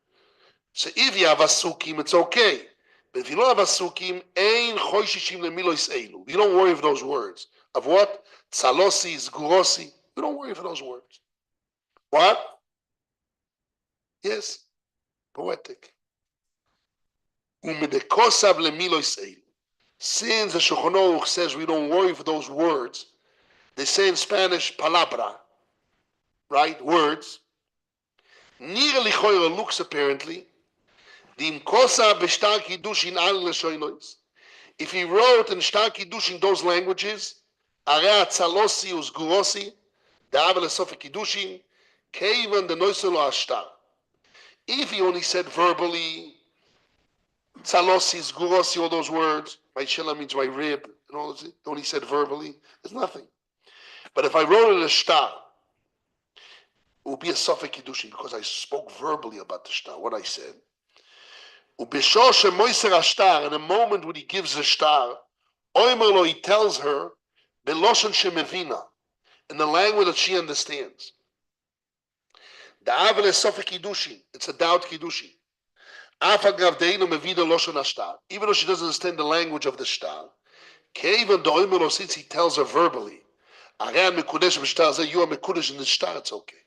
So if you have asukim, it's okay. But if you don't have asukim, ein choishishim lemilois eilu. You don't worry for those words. Of what? Tzalosi, Sgurosi. You don't worry for those words. What? Yes, poetic. Since the Shulchan Aruch says we don't worry for those words, they say in Spanish, palabra, right? Words. Nir lichoira looks apparently, if If he wrote in Shtar Kiddush in those languages, Ara Tzalosi Uzgurosi, Da'av Lesof Kiddushin, Keivan the Noiselo Ashtar. If he only said verbally, Tzalosi, Zgurosi, all those words, my shela means my rib, and all this, only said verbally, there's nothing. But if I wrote it in a shtar, it would be a Sofek Kiddushin because I spoke verbally about the shtar, what I said. Ubishor shemoiser ashtar, in a moment when he gives the shtar, oimerlo, he tells her, beloshen shemevina, in the language that she understands. Da'av lesof kiddushin, it's a doubt kiddushin. Afa gavdeinu mevina loshen ashtar, even though she doesn't understand the language of the shtar. Keivan doimerlo, since he tells her verbally, aran mekudesh b'shtar zeh, you are mekudesh in the shtar, it's okay.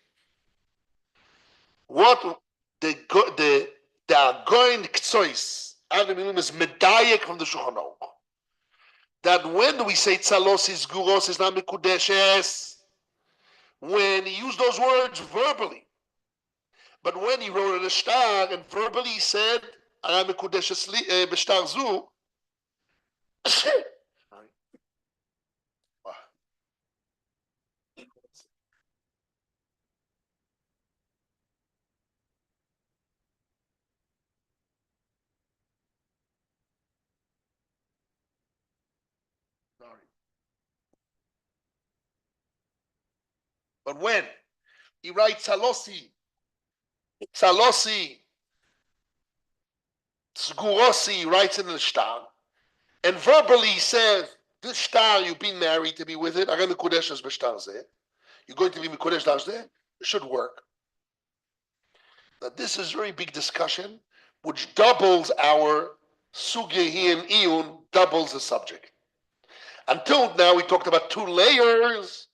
What the Agoin Ktsois, Adam is medayek from the Shulchan Aruch. That when we say Tzalosis, Guros is not Mekudeshes, when he used those words verbally. But when he wrote in a shtar and verbally he said, Ara Mekudeshes b'shtar zu, but when he writes Tzalosi, Zgurosi, he writes in the shtar, and verbally he says, this shtar, you've been married to be with it, Ara Mekudeshes b'shtar zeh. You're going to be Mikodesh Dashde? It should work. Now, this is a very big discussion, which doubles our Sugya here in Iyun, doubles the subject. Until now, we talked about 2 layers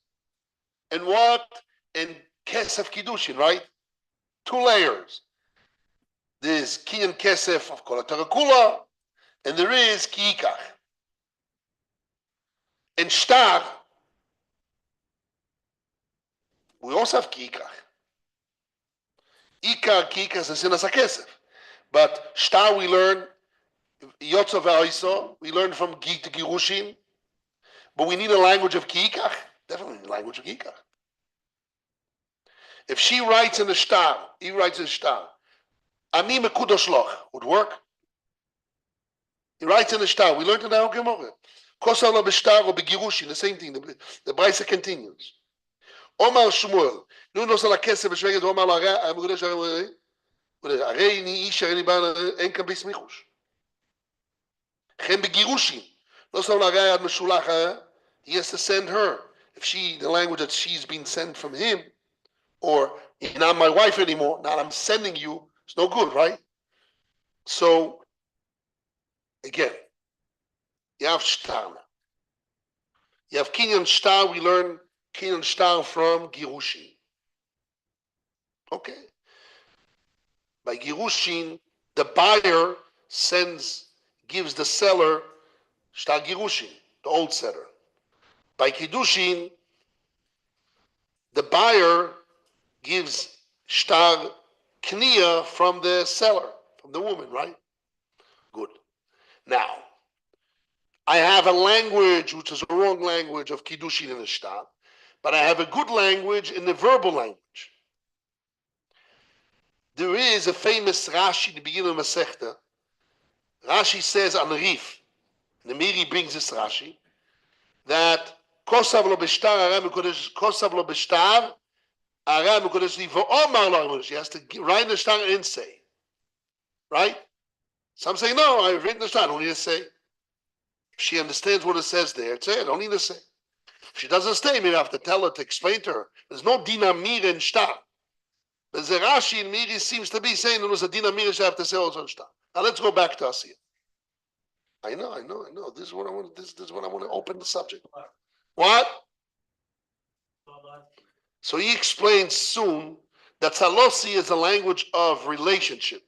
and what? And Kesef Kiddushin, right? 2 layers. There's Kiyan Kesef of Kol HaTarakula, and there is Kiikach. And Shtar, we also have Kiikach. Ikar Kiikach is a Sinas HaKesef. But Shtar we learn, Yotzav Ha'isa, we learn from Girushin, but we need a language of Kiikach. Definitely a language of Kiikach. If she writes in a shtar, he writes in a shtar, Ani Mekudosh Loch, would work. He writes in a shtar. We learned in our Gemara. Kosar lo b'shtar or b'girushin, the same thing. The Brisa continues. Omar Shmuel, nu nosal hakesef b'shveged, Omar lo Mekudosh Arei ni ish arei ni ba en kan b'smichush. Chem b'girushin, nosal lo ad meshulach, he has to send her. If she, the language that she's been sent from him, or you're not my wife anymore, now I'm sending you, it's no good, right? So, again, you have shtar. You have Kinyan shtar, we learn Kinyan shtar from Girushin. Okay. By Girushin, the buyer gives the seller shtar Girushin, the old seller. By Kiddushin, the buyer gives shtar kniya from the seller, from the woman, right? Good. Now, I have a language which is a wrong language of Kiddushin in the shtar, but I have a good language in the verbal language. There is a famous Rashi in the beginning of Masechta. Rashi says on Rif, the Miri brings this Rashi, that Kosav lo b'shtar, Kosav lo b'shtar, she has to write in the shtar and say. Right? Some say, no, I've written the shtar, I don't need to say. If she understands what it says there, say, I don't need to say. If she doesn't stay, maybe I have to tell her to explain to her. There's no dinamir in shtar. But the Rashi in Miri seems to be saying there was a dinamir she have to say also in shtar. Now let's go back to Asiya. I know. This is what I want. This is what I want to open the subject. What? So he explains soon that Tzalosi is a language of relationship.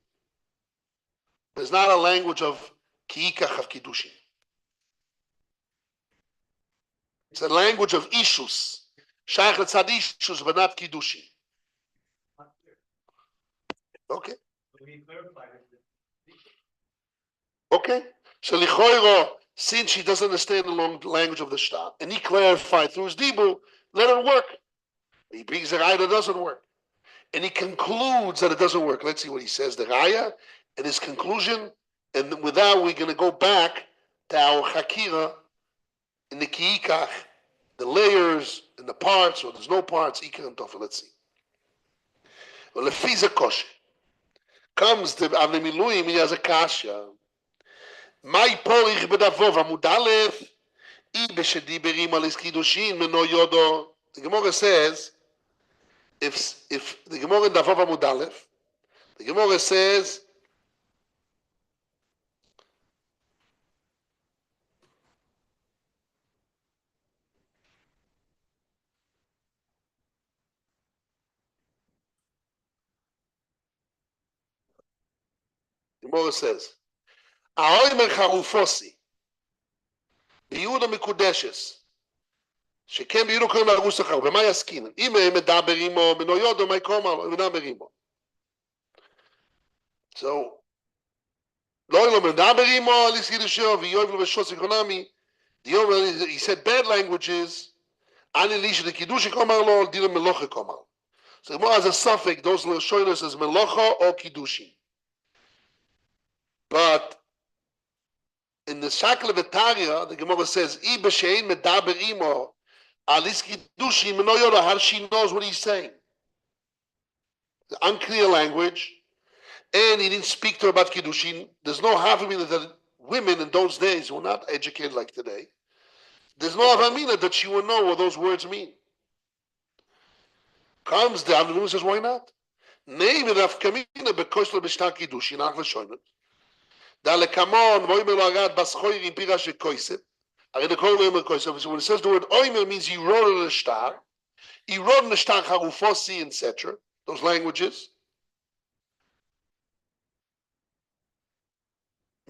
It's not a language of Kiikach of Kiddushin. It's a language of Ishus. Shaykh Tzad Ishus, but not Kiddushin. Okay. Okay. So Lichoiro, since she doesn't understand the language of the shtar, and he clarified through his dibur, let it work. He brings a raya that doesn't work. And he concludes that it doesn't work. Let's see what he says, the raya, and his conclusion. And with that, we're going to go back to our chakira in the kiikach, the layers and the parts, or there's no parts, ikar and tofel. Let's see. Well, the fiza kosh comes to Avnei Miluim, he has a kasha. My porich bedavov amud aleph, I b'shediberim al iskidushin meno yodo. The Gemara says, if the Gemara in Davov amud aleph, the Gemara says, "Ahoimer charufosi, ביהודה מקודשס, שכן ביהודה קוראים לארוס אחר, ומה יסקינן? אם הם מדבר עמו, בנו יודו, מה יקומר לו, מדבר עמו. So, לא אלו מדבר עמו, על יסקידושו, ויואב לו בשוס אקונומי, he said bad languages, אני ליש לקידוש יקומר לו, דילה מלוכה קומר. So, more as a suffix, those shoyness as melocha or kiddushin. But in the Shakla V'Tarya, the Gemara says, I b'shein medaber imo, alis kiddushin, meno yoda, how she knows what he's saying. The unclear language, and he didn't speak to her about kiddushin. There's no havamina that women in those days were not educated like today. There's no havamina that she would know what those words mean. Comes down, the woman says, why not? Name it afkamina bekoshla b'shtar kiddushin, achla shoynet. Dale kamon, voimer lo agad baschoir in pira shekoiset. When it says the word oimer means he wrote in the shtar. He wrote in the shtar harufosi, etc. Those languages.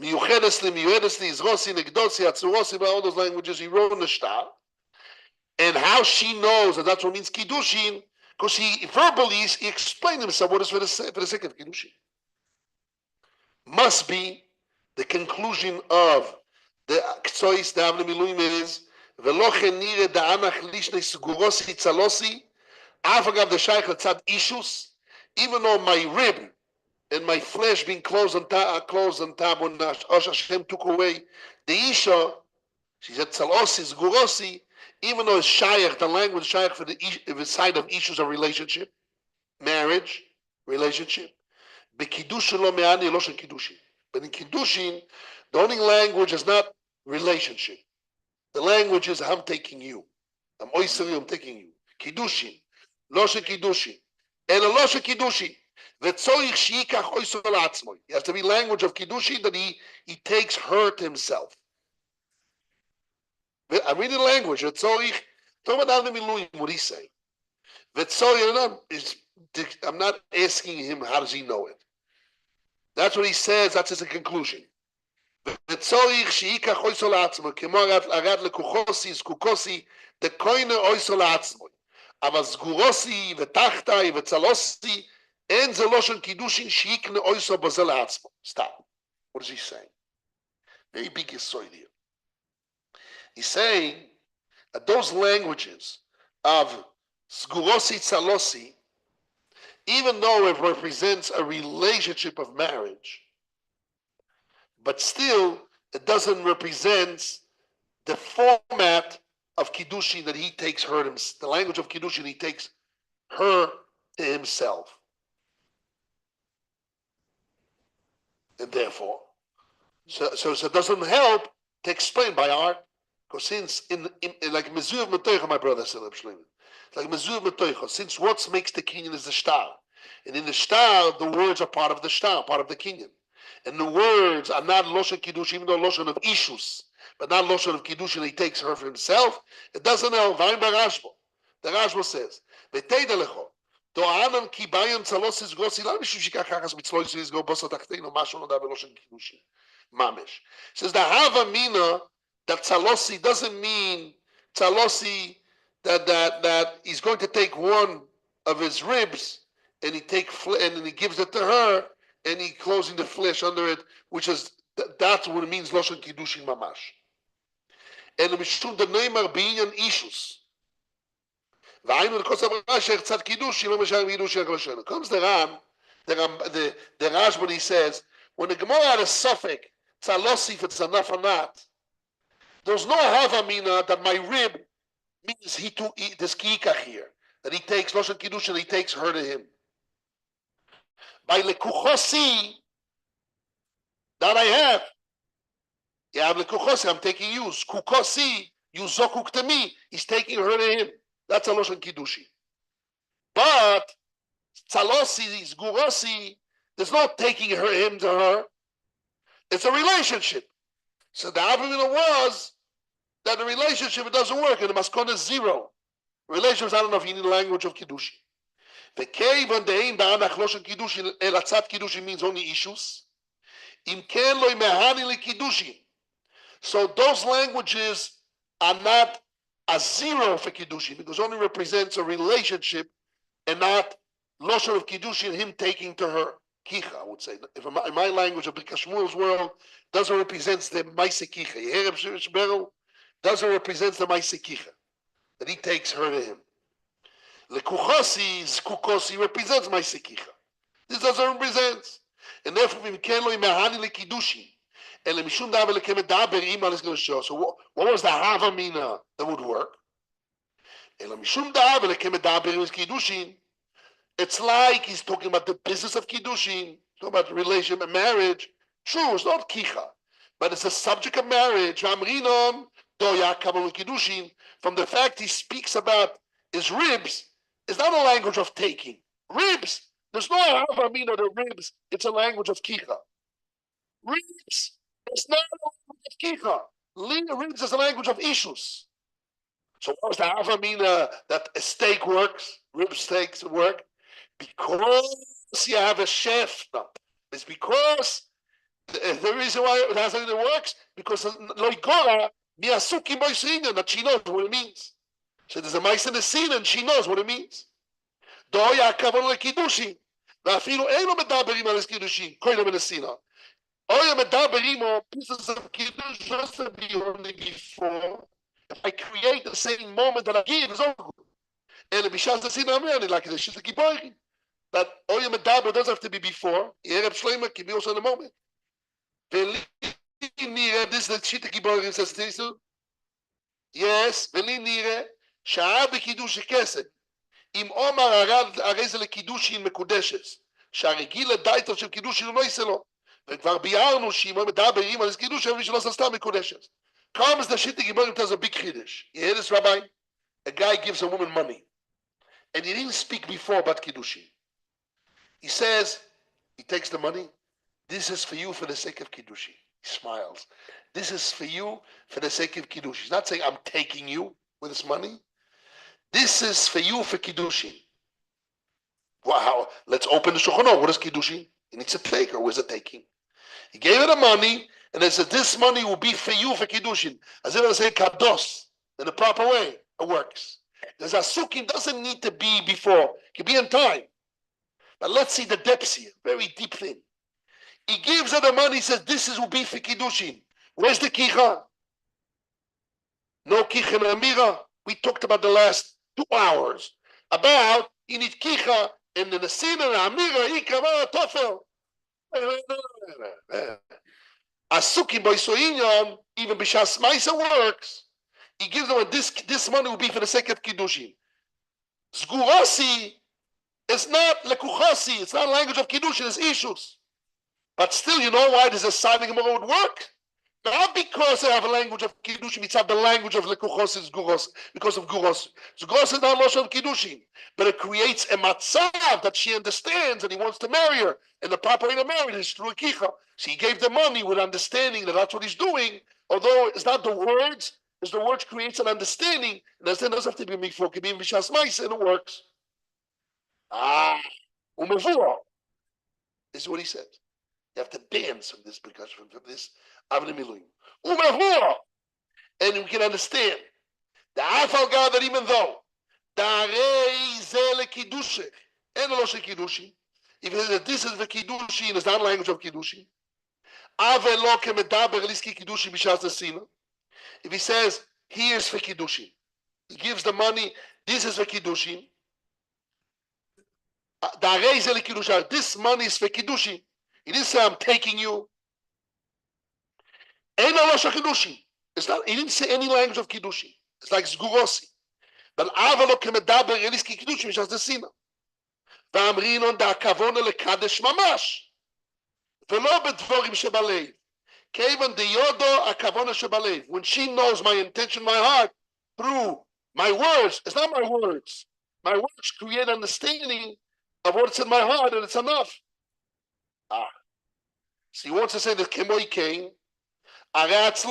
Miyuchedesli, miyuchedesli, izrosi, negdosi, atzurosi, all those languages he wrote in the shtar. And how she knows that that's what means kiddushin, because he verbally he explained himself what is for the sake of kiddushin. Must be the conclusion of the Ktsois, the Avnei Miluim is Veloche nire da'anach lishne segurosi tzalosi afagav the shaykh letzad ishus, even though my rib and my flesh being closed on tab when Hashem took away the isha, she said tzalosi, segurosi, even though it's shaykh, the language shaykh for the side of issues of relationship, marriage, relationship, bekidushin lo me'ani loshen kiddushin. But in kiddushin, the only language is not relationship. The language is I'm taking you. I'm oiseri, I'm taking you. Kiddushin. Loshe kiddushin. And a loshe kiddushin. V'tzoich shiikach oiser la'atzmoi. It has to be language of kiddushin that he takes her to himself. I'm reading the language. V'tzoich. Talk about Avnei Miluim, what he's saying. V'tzoich, I'm not asking him how does he know it. That's what he says, that's his conclusion. וצוריך שייקח אויסו לעצמו, כמו אגד לקוחוסי, זקוקוסי, דקוינה אויסו לעצמו. אבל סגורוסי ותחתאי וצלוסי, אין זה לא של קידושין שייקנה אויסו בזה לעצמו. Stop. What is he saying? Very big yisoid here. He's saying that those languages of sgurosi, tzalosi, even though it represents a relationship of marriage, but still it doesn't represent the format of kiddushin that he takes her, the language of kiddushin, he takes her to himself. And therefore, so it doesn't help to explain by art, because since in like Mezur Metoicha, my brother said, like Mezur Metoicha, since what makes the kinyan is the shtar. And in the shtar, the words are part of the shtar, part of the kinyan. And the words are not Loshen Kiddush, even though Loshen of Ishus, but not Loshen of Kiddush, and he takes her for himself. It doesn't help. The Rashba says, V'teidelecho, To'anan kibayim tzalosis gosi, la mishum shikachachas mitzloisis go bosa tachteino, masho no da Loshen Kiddush. Mamish. Says the Havamina, that tzalosi doesn't mean tzalosi that he's going to take one of his ribs and he and then he gives it to her and he closing the flesh under it, which is that's what it means loshen kiddushin mamash. אלא משום דנאמר בעניין אישוס. והיינו לכוס אמרה שהרצת קידוש, אם המשל קידוש של הקדוש. Comes the Rashba, he says, when the Gemara had a suffix, tzalosi, if it's enough or not, there's no havamina that my rib means he to eat this kikach here, that he takes Loshan Kiddush and he takes her to him. By lekuchosi that I have, you have lekuchosi, I'm taking you. Kukosi, you zokuk to me, he's taking her to him. That's a Loshan Kiddushi. But tzalosi, zgurosi, there's no taking him to her. It's a relationship. So the havamina was that the relationship, it doesn't work, and the maskon is zero. Relationships, I don't know if you need the language of Kiddushi. The cave on the aim ba'anach loshen Kiddushi, elatzat Kiddushi means only issues. Im ken loy mehani li Kiddushi. So those languages are not a zero for Kiddushi, because it only represents a relationship and not loshen of Kiddushi and him taking to her. Kicha, I would say. If in my language of the Kashmur's world, doesn't represent the Maise Kicha. Yehereb Shberel doesn't represent the Maise Kicha, that he takes her to him. Lekuchosi, Zkukosi represents Maise Kicha. This doesn't represent. And therefore, if Ken lo imehani lekidushi, and lemishum daber lekemedaber imal is going to show. So what was the havamina that would work? And lemishum daber lekemedaber is kiddushin. It's like he's talking about the business of kiddushin, talking about the relationship and marriage. True, it's not kicha, but it's a subject of marriage. From the fact he speaks about his ribs, it's not a language of taking. Ribs, there's no havamina the ribs, it's a language of kicha. Ribs, it's not a language of kicha. Ribs is a language of issues. So what was the havamina that a steak works, rib steaks work? Because you have a chef. It's because the reason why it works, because loigora miasuki moisina, that she knows what it means. So there's a mice in the scene and she knows what it means. Doya kavon lekidushi. Vafilu eno medaberim al kidushi. Koilem in the scene. Oya medaberim pieces of kiddush just to be only before. If I create the same moment that I give, it's all good. And the bishas the scene amen, like the shit kiboyim. That Oya medaber doesn't have to be before. Yereb Shloima can be also in the moment. This is the shit kiboyim says this too. Yes, veli nire sha'ah b'kiddush kesed. Im omar הרי זה לקידושין מקודשת, שהרגיל לדייטל של קידושין הוא לא יעשה לו, וכבר ביארנו שאם הוא מדברים על קידוש, מי שלא עשה סתם מקודשת. Comes the shit Giborim tells a big chiddush. You hear this, Rabbi? A guy gives a woman money, and he didn't speak before about kiddushin. He says, he takes the money, this is for you for the sake of kiddushin. He smiles. This is for you for the sake of kiddushin. He's not saying, I'm taking you with this money. This is for you for kiddushin. Wow, let's open the Shulchan Aruch. What is kiddushin? He needs a taker. Where's the taking? He gave her the money, and they said, this money will be for you for kiddushin. As if I say kados in the proper way. It works. There's asukim doesn't need to be before. It can be in time. But let's see the depths here. Very deep thing. He gives her the money, he says, this will be for kiddushin. Where's the kicha? No kicha and amira. We talked about the last 2 hours about you need kicha and the nesina and amira ikama tofel. Asukim boisoinyan even b'shas ma'isa works. He gives them this money will be for the sake of kiddushin. Zgurasi is not lekuchasi. It's not a language of kiddushin. It's issues. But still, you know why there's a signing gemara would work? Not because they have a language of kiddushin. It's not the language of lekuchasi is guros because of guros. Guros is not a of kiddushin, but it creates a matzav that she understands and he wants to marry her. And the proper way to marry her is through a kicha. So he gave the money with understanding that that's what he's doing. Although it's not the words. Because the words creates an understanding, and it doesn't have to be mikvah, it can be in b'shas ma'aseh, and it works. Umevua. This is what he said. You have to dance from this because from this avnei miluim. Umevua. And we can understand the afal God that even though darei ze lekiddushin and lo shel kiddushin, if he says this is the kiddushin, it's not language of kiddushin. Ave lo kemedaber liski kiddushin b'shas nesina. If he says, Here's for Kiddushin. He gives the money. This is for Kiddushin. This money is for Kiddushin. He didn't say, I'm taking you. Ain't no Rosh Kiddushin. It's not, he didn't say any language of Kiddushin. It's like Zgurosi. But Avalo Kemedaber Eliski Kiddushin, which has the Sina. ואמרינון דה הכוונה לקדש ממש, ולא בדבורים שבלב. כיוון דיודו הכוונה שבלב. When she knows my intention, my heart, through my words, it's not my words. My words create understanding of what's in my heart, and it's enough. So he wants to say that Kemoi came, what's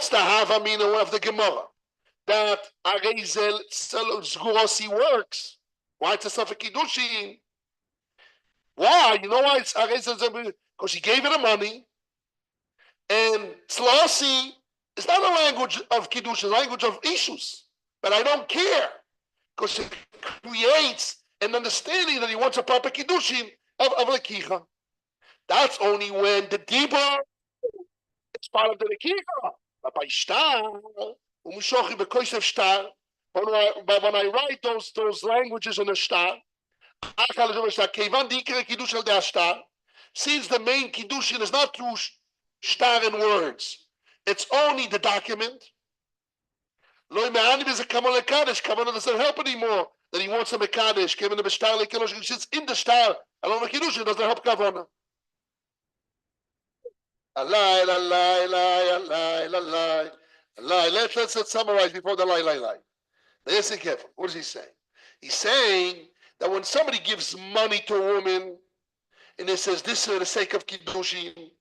the Havamina of the Gemara? That Arezel Zgurosi works. Why it's a Safek Kiddushin? Why? You know why it's Arezel? Because he gave her the money. And Tzlosi is not a language of Kiddushin, it's a language of issues. But I don't care. Because it creates an understanding that he wants a proper Kiddushin of Lekicha. That's only when the Dibur is part of the Lekicha. But by Shtar, when I write those languages in a Shtar, since the main Kiddushin is not through Shtar and words, it's only the document. Kavanah doesn't help anymore. That he wants a Mekadesh, he sits in the Shtar, along the Kiddushin doesn't help Kavanah. Let's summarize before the lie. Listen careful. What is he saying? He's saying that when somebody gives money to a woman and it says this is for the sake of Kiddushin,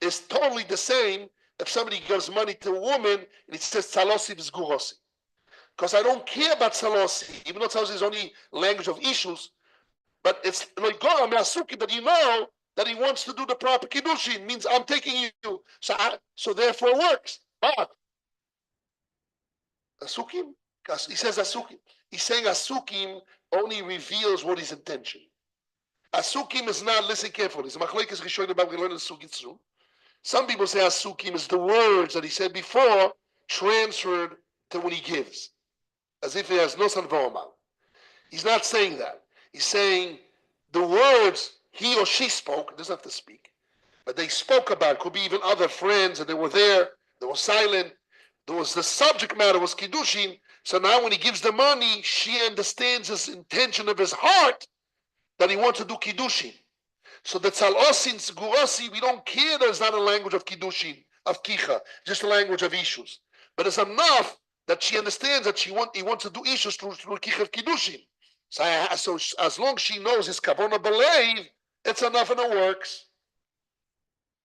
it's totally the same if somebody gives money to a woman and it says Tzalosi v'Zgurosi. Because I don't care about Tzalosi, even though Tzalosi is only language of issues, but it's like Goram Yasuki that you know that he wants to do the proper Kiddushin, means I'm taking you. So therefore it works. But Asukim, he says Asukim. He's saying Asukim only reveals what his intention. Asukim is not, listen carefully. Some people say Asukim is the words that he said before transferred to when he gives. As if he has no sanvoma. He's not saying that. He's saying the words he or she spoke, doesn't have to speak, but they spoke about, could be even other friends, and they were there, they were silent. There was the subject matter was Kiddushin. So now when he gives the money, she understands his intention of his heart that he wants to do Kiddushin. So the Tzalosin, Zgurosi, we don't care that it's not a language of Kiddushin, of Kicha, just a language of issues. But it's enough that she understands that he wants to do issues through Kicha of Kiddushin. So as long as she knows his Kavanah Belev, it's enough and it works.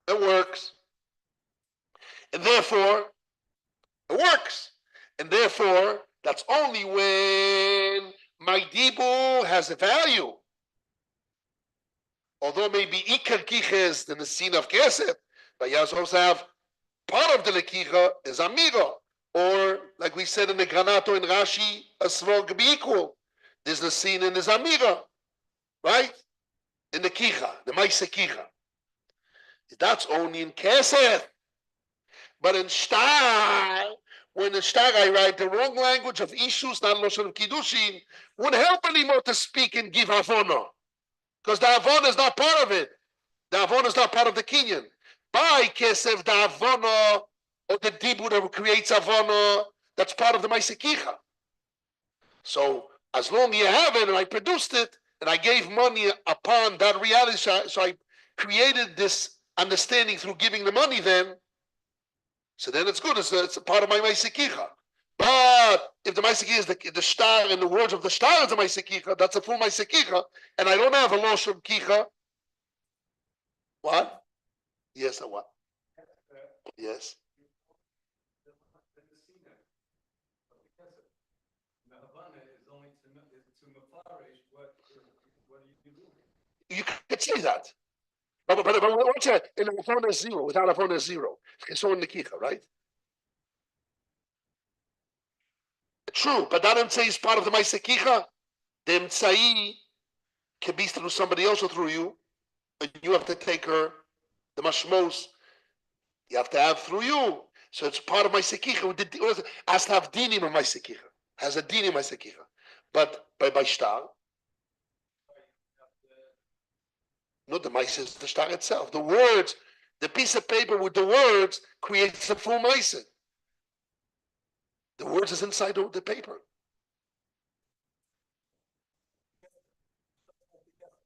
It works. And therefore, it works. And therefore, that's only when my Dibur has a value. Although maybe Ikar Kicha is the Nesin of Kesef, but you also have part of the Lekicha is Amira. Or, like we said in the Granato in Rashi, a Svog be equal. There's Nesin and there's Amira. Right? In the Kicha, the Maise Kicha. That's only in Kesef. But in Shtar, when in Shtar I write the wrong language of issues, not Loshan of Kiddushin, wouldn't help anymore to speak and give Havana. Because the Havana is not part of it. The Havana is not part of the Kenyan. By Kesef, the Havana, or the Dibur that creates Havana, that's part of the Maise Kicha. So, as long as you have it, and I produced it, and I gave money upon that reality, so I created this understanding through giving the money then, so then it's good, it's a part of my Maisekicha. But if the Maisekicha is the Shtar, and the words of the Shtar is the Maisekicha, that's a full Maisekicha, and I don't have a loss from Kicha. What? Yes, or what? Yes. You could say that. But what's that? In a phone is zero, without a phone is zero. It's so in the Kicha, right? True, but that doesn't say it's part of the Maise Kicha. The Mtsai can be through somebody else or through you, and you have to take her, the Mashmos, you have to have through you. So it's part of my sekicha. Has to have dinim in my sekicha. Has a din in my sekicha. But by shtar, not the mice is the shtar itself. The words, the piece of paper with the words creates a full mice. The words is inside the paper.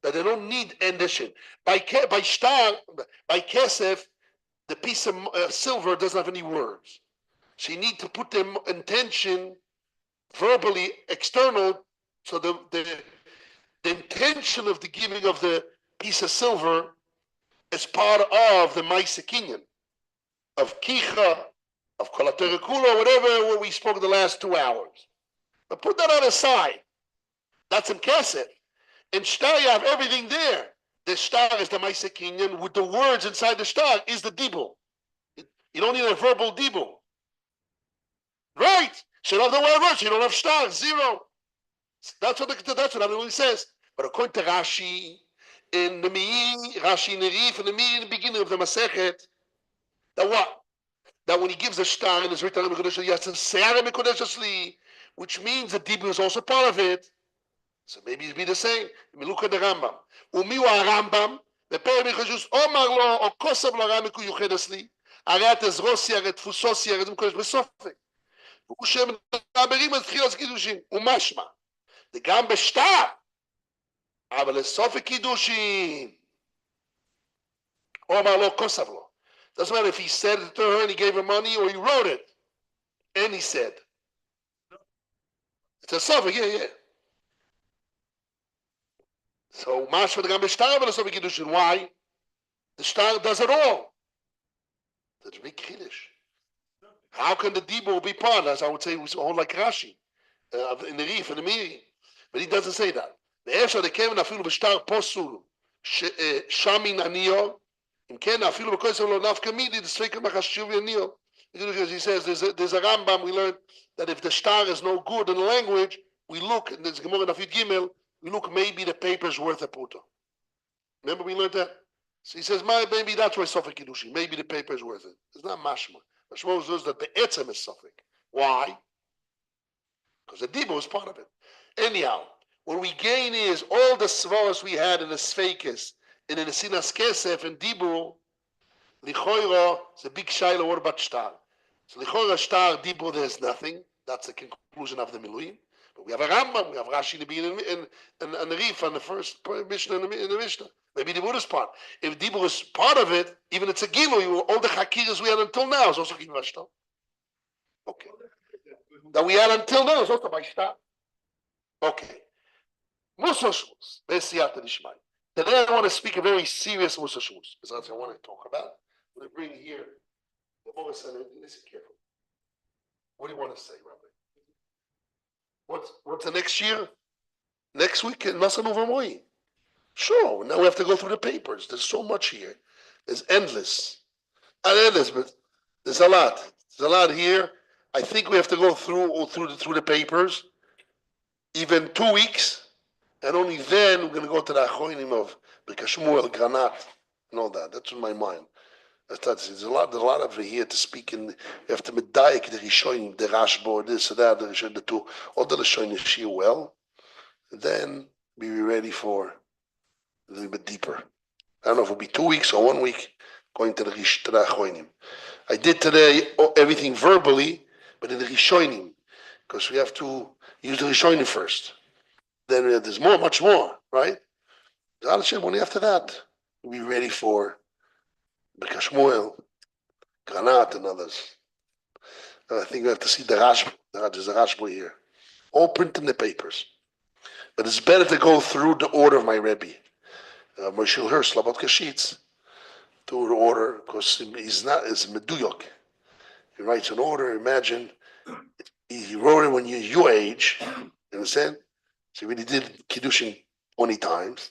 That they don't need addition. By shtar, by kesef, the piece of silver doesn't have any words. So you need to put them intention verbally external. So the intention of the giving of the piece of silver is part of the Maisa Kinyan, of Kicha, of Kolaterekula, whatever what we spoke the last 2 hours. But put that on the side. That's in Kesef. In Shtar, you have everything there. The Shtar is the Maisa Kinyan with the words inside the Shtar is the Dibul. You don't need a verbal Dibul. Right. So you don't have the word words. You don't have Shtar. Zero. That's what everyone says. But according to Rashi, in the Rashi in the Rif, in the beginning of the Masechet, that what? That when he gives a shtar in his written Mekudesh, he has to say Mekudesh, which means the Dibur is also part of it. So maybe it'd be the same. We look at the Rambam. Umiwa Rambam, the Pei Mechajus, Omar lo, o Kosav lo Ramiku Yuchedasli, Arat Ezrosi, Arat Fusosi, Arat Mekudesh Besofik. Ushem Naberim at Chilas Kiddushin, Umashma. The Gam Beshtar, אבל לסוף הקידושין, Omar lo Kosav lo. Doesn't matter if he said it to her and he gave her money or he wrote it and he said. It's a suffix, yeah. So Mashma the Gam Beshtar, but the Kiddushin. Why? The Shtar does it all. That's a big Kiddush. How can the Dibur be part? As I would say, it was all like Rashi in the Rif, in the Miri. But he doesn't say that. ואפשר לקיים אפילו בשטר פוסול שמן הניו, אם כן אפילו בקויסר לא נפקא מידי, דספקא מחשוב הניו. He says there's a Rambam, we learned that if the star is no good in the language, we look, and there's Gemara in Afid Gimel, we look maybe the paper's worth a puta. Remember we learned that? So he says, maybe that's why Sofik Kiddushi, maybe the paper is worth it. It's not mashma. Mashma says that the etzem is Sofik. Why? Because the Dibur is part of it. Anyhow, what we gain is all the svaros we had in the Sfeikis, and in the Sinas Kesef and Dibur, Lichoira, it's a big shaila, what about Shtar? So Lichoira, Shtar, Dibur, there's nothing. That's the conclusion of the Miluim. But we have a Rambam, we have Rashi to be in the Rif on the first Mishnah in the Mishnah. Maybe Dibur is part. If Dibur is part of it, even it's a Gilu, all the Hakiras we had until now is also Gilu Shtar. Okay. That we had until now is also by Shtar. Okay. Musa Shmuz, Besiyata Nishmai. Today I want to speak a very serious Musa Shmuz. Because that's what I want to talk about. I'm going to bring here the Musa and listen carefully. What do you want to say, Rabbi? What's the next year? Next week in Masa Novamoi. Sure, now we have to go through the papers. There's so much here. There's endless. Not endless, but there's a lot. There's a lot here. I think we have to go through the papers. Even 2 weeks. And only then we're going to go to the Achoinim of Bekashmuel, Granat, and all that. That's in my mind. There's a lot of it here to speak in. You have to medayik the Rishonim, the Rashbo, this, that, the Rishonim, the two, all the Rishonim Shir well. And then be ready for a little bit deeper. I don't know if it'll be 2 weeks or 1 week going to the Achoinim. I did today everything verbally, but in the Rishonim, because we have to use the Rishonim first. Then there's much more, right? Only after that, we'll be ready for Bekashmuel, Granat, and others. I think we have to see the Rashbo. There's a Rashbo here. All print in the papers. But it's better to go through the order of my Rebbe. Moshe Hirsch, Labot Kashitz, through the order, because it's Meduyok. He writes an order, imagine, he wrote it when you're your age, you understand? So he really did Kiddushin 20 times.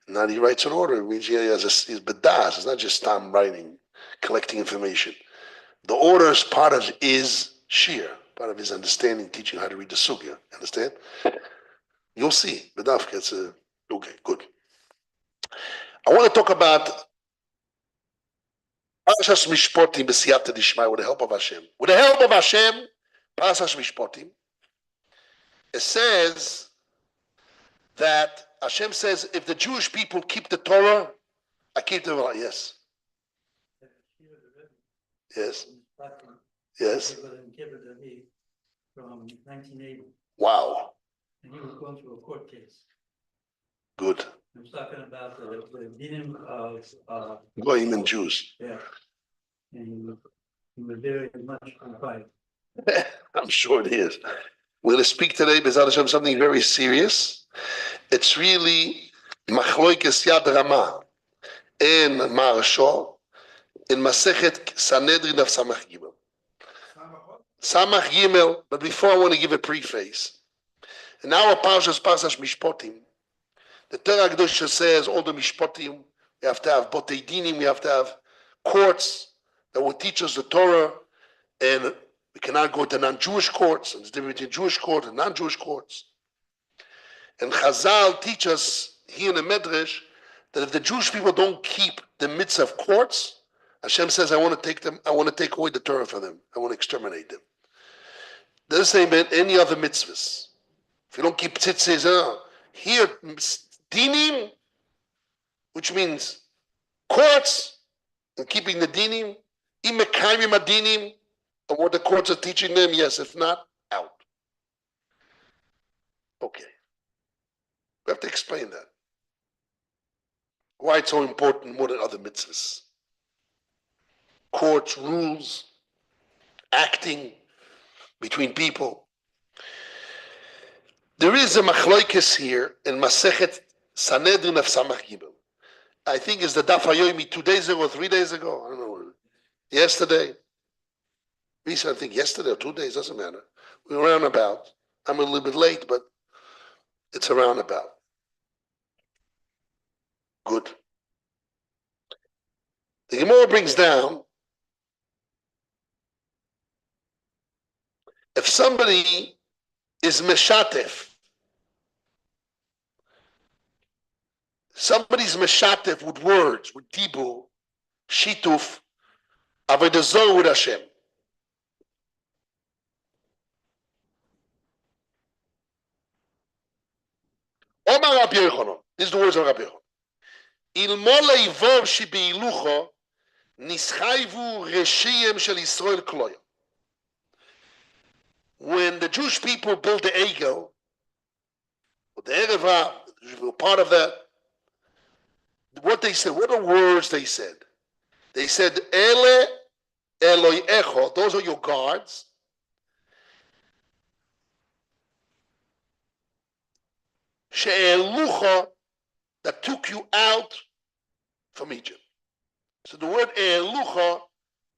Now he writes an order. It means he has he's bedas. It's not just time writing, collecting information. The order is part of his shir, part of his understanding, teaching how to read the sugya. Understand? You'll see. Bedavka, it's okay, good. I want to talk about Parashas Mishpotim b'siyata dishmai, with the help of Hashem. With the help of Hashem, Parashas Mishpotim, it says that Hashem says, if the Jewish people keep the Torah, I keep the Torah. Yes. Yes. Yes. From 1980, Wow. and he was going through a court case. Good. I was talking about the dinim of, Goyim and Jews. yeah. And he was very much confined. I'm sure it is. We're going to speak today, B'ezrat Hashem, something very serious. It's really Machloikes Yad Rama and Maharsha in Masechet Sanhedrin of Samach Gimel. Samach Gimel, but before I want to give a preface. In our Parshas Mishpotim, the Torah Kedusha says all the Mishpotim, we have to have Botei Dinim, we have to have courts that will teach us the Torah, and we cannot go to non-Jewish courts, and there's difference between Jewish courts and non-Jewish courts. And Chazal teach us here in the Medrash that if the Jewish people don't keep the mitzvah of courts, Hashem says, I want to take away the Torah from them. I want to exterminate them. Doesn't say about any other mitzvahs. If you don't keep tzitzis, here, dinim, which means courts, and keeping the dinim, imekayim adinim, and what the courts are teaching them, yes. If not, out. Okay. We have to explain that. Why it's so important more than other mitzvahs. Courts, rules, acting between people. There is a machloikes here in Masechet Sanhedrin of Samach Gimel. I think it's the Daf Hayomi 2 days ago, 3 days ago. I don't know. Yesterday. I think yesterday or 2 days, doesn't matter. We're around about. I'm a little bit late, but it's around about. Good. The Gemara brings down, if somebody is meshatef, somebody's meshatef with words, with dibur, shituf, avodah zarah with Hashem. Omar Rabbi Yochanan, this is the words of Rabbi Yochanan. Ilmole ivor shebeilucho nischayvu reshiyem shel Yisrael kloya. When the Jewish people built the Egel, the Ereva, were part of that, what they said, what are the words they said? They said, Ele Eloi Echo, those are your guards. She'elucha, that took you out from Egypt. So the word Elucha,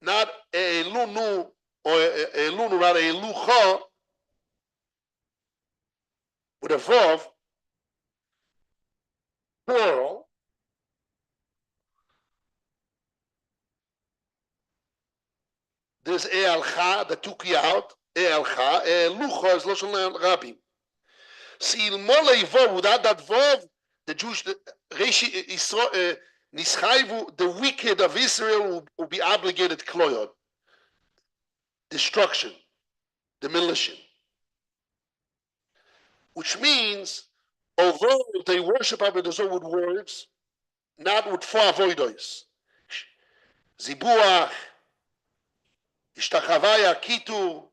not Elunu, or Elunu, not Elucha, with a vav, plural. There's E'alcha, that took you out. E'alcha, E'lucha is Lashon Rabbi. See, without that vav, the Jewish, the wicked of Israel will be obligated kloyod, destruction, demolition. Which means, although they worship Avodah Zarah with words, not with four avodos, zibuach, ishtachavaya, kitur,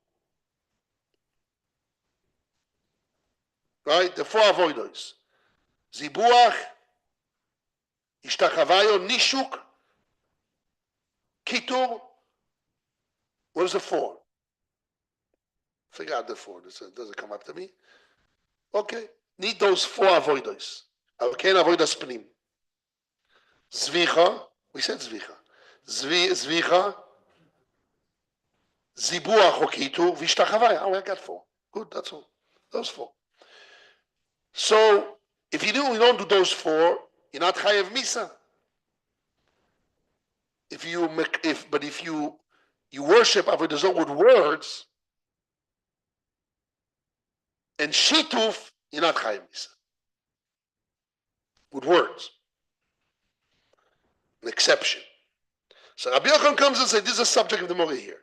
right? The four avodos, zibuach, ishtachavayo, nishuk, kitur. What is the four? Figure out the four. It doesn't come up to me. Okay. Need those four avoidos. Okay, avoidos pnim. Zvicha. We said zvicha. Zvicha. Zibuach or kitur. Vishtachavaya. Oh, I got four. Good, that's all. Those four. So, if you don't do those four, you're not chayav misa. If you worship Avodah Zarah with words and shituf, you're not chayav misa. With words, an exception. So Rabbi Yochanan comes and says, this is a subject of the Morah here.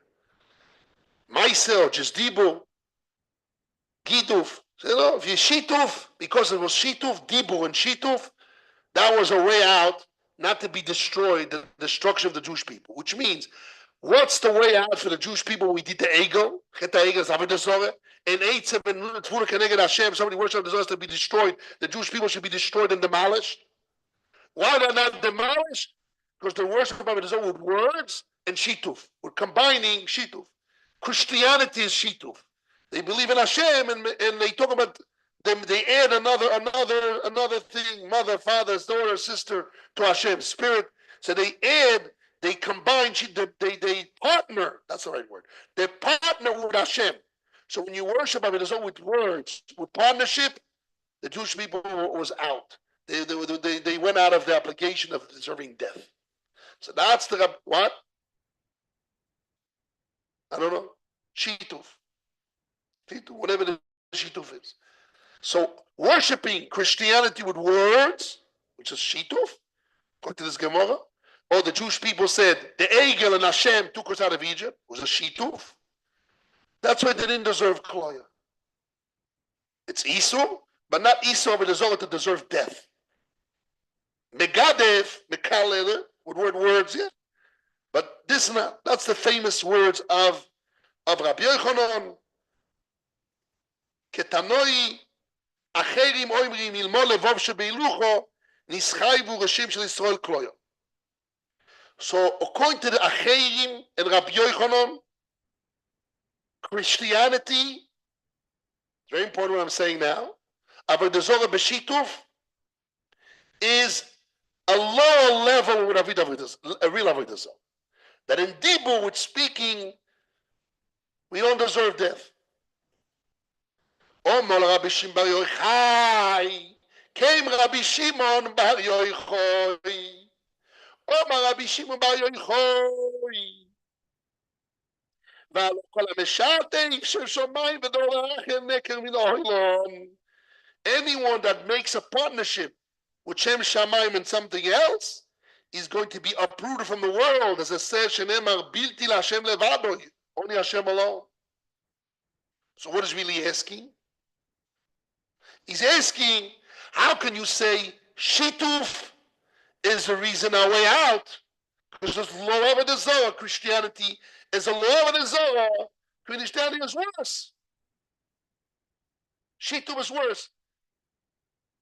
Myself, just Dibur, Giduf. So, if you Shituf, because it was Shituf, Dibur and Shituf, that was a way out not to be destroyed, the destruction of the Jewish people. Which means, what's the way out for the Jewish people? We did the Egel, Chet HaEgel, Avodah Zorah, and Eitzah ben Tvura Keneged Hashem, somebody worshipped the Zorah to be destroyed. The Jewish people should be destroyed and demolished. Why they're not demolished? Because they're worshipping Avodah Zorah with words and Shituf. We're combining Shituf. Christianity is Shituf. They believe in Hashem and they talk about them. They add another thing, mother, father, daughter, sister to Hashem, spirit. So they combine, they partner. That's the right word. They partner with Hashem. So when you worship Avodah Zorah with words, with partnership, the Jewish people was out. They went out of the obligation of deserving death. So that's the what? I don't know. Shituf, whatever the Shituf is. So worshiping Christianity with words, which is Shituf, according to this Gemara, or the Jewish people said the Egel and Hashem took us out of Egypt, was a Shituf. That's why they didn't deserve Kloya. It's Isur, but not Isur of the Zohar to deserve death. Megadev, Mekalele, with words, yeah. But this is not. That's the famous words of Rabbi Yochanan. Ketanoi, Acherim oimrim ilmo levov shebeilucho, nischayvu reshim shel Yisrael kloya. So according to the Acherim and Rabbi Yochanan, Christianity, very important what I'm saying now, Avodah Zorah b'shituf is a lower level with a real Avodah Zorah. That in Dibur, with speaking, we don't deserve death. Omar Rabbi Shimon bar Yochai, came Rabbi Shimon bar Yochai. Omar Rabbi Shimon bar Yochai. ועל כל המשרתים של שמיים ודור האחר נקר מן העולם. Anyone that makes a partnership with Shem Shamayim and something else is going to be uprooted from the world, as it says, Shenemar bilti laHashem levado, only Hashem alone. So what is really asking? He's asking, how can you say Shituf is the reason our way out? Because there's law of the Zohar, Christianity is a law of the Zohar, Christianity is worse. Shituf is worse.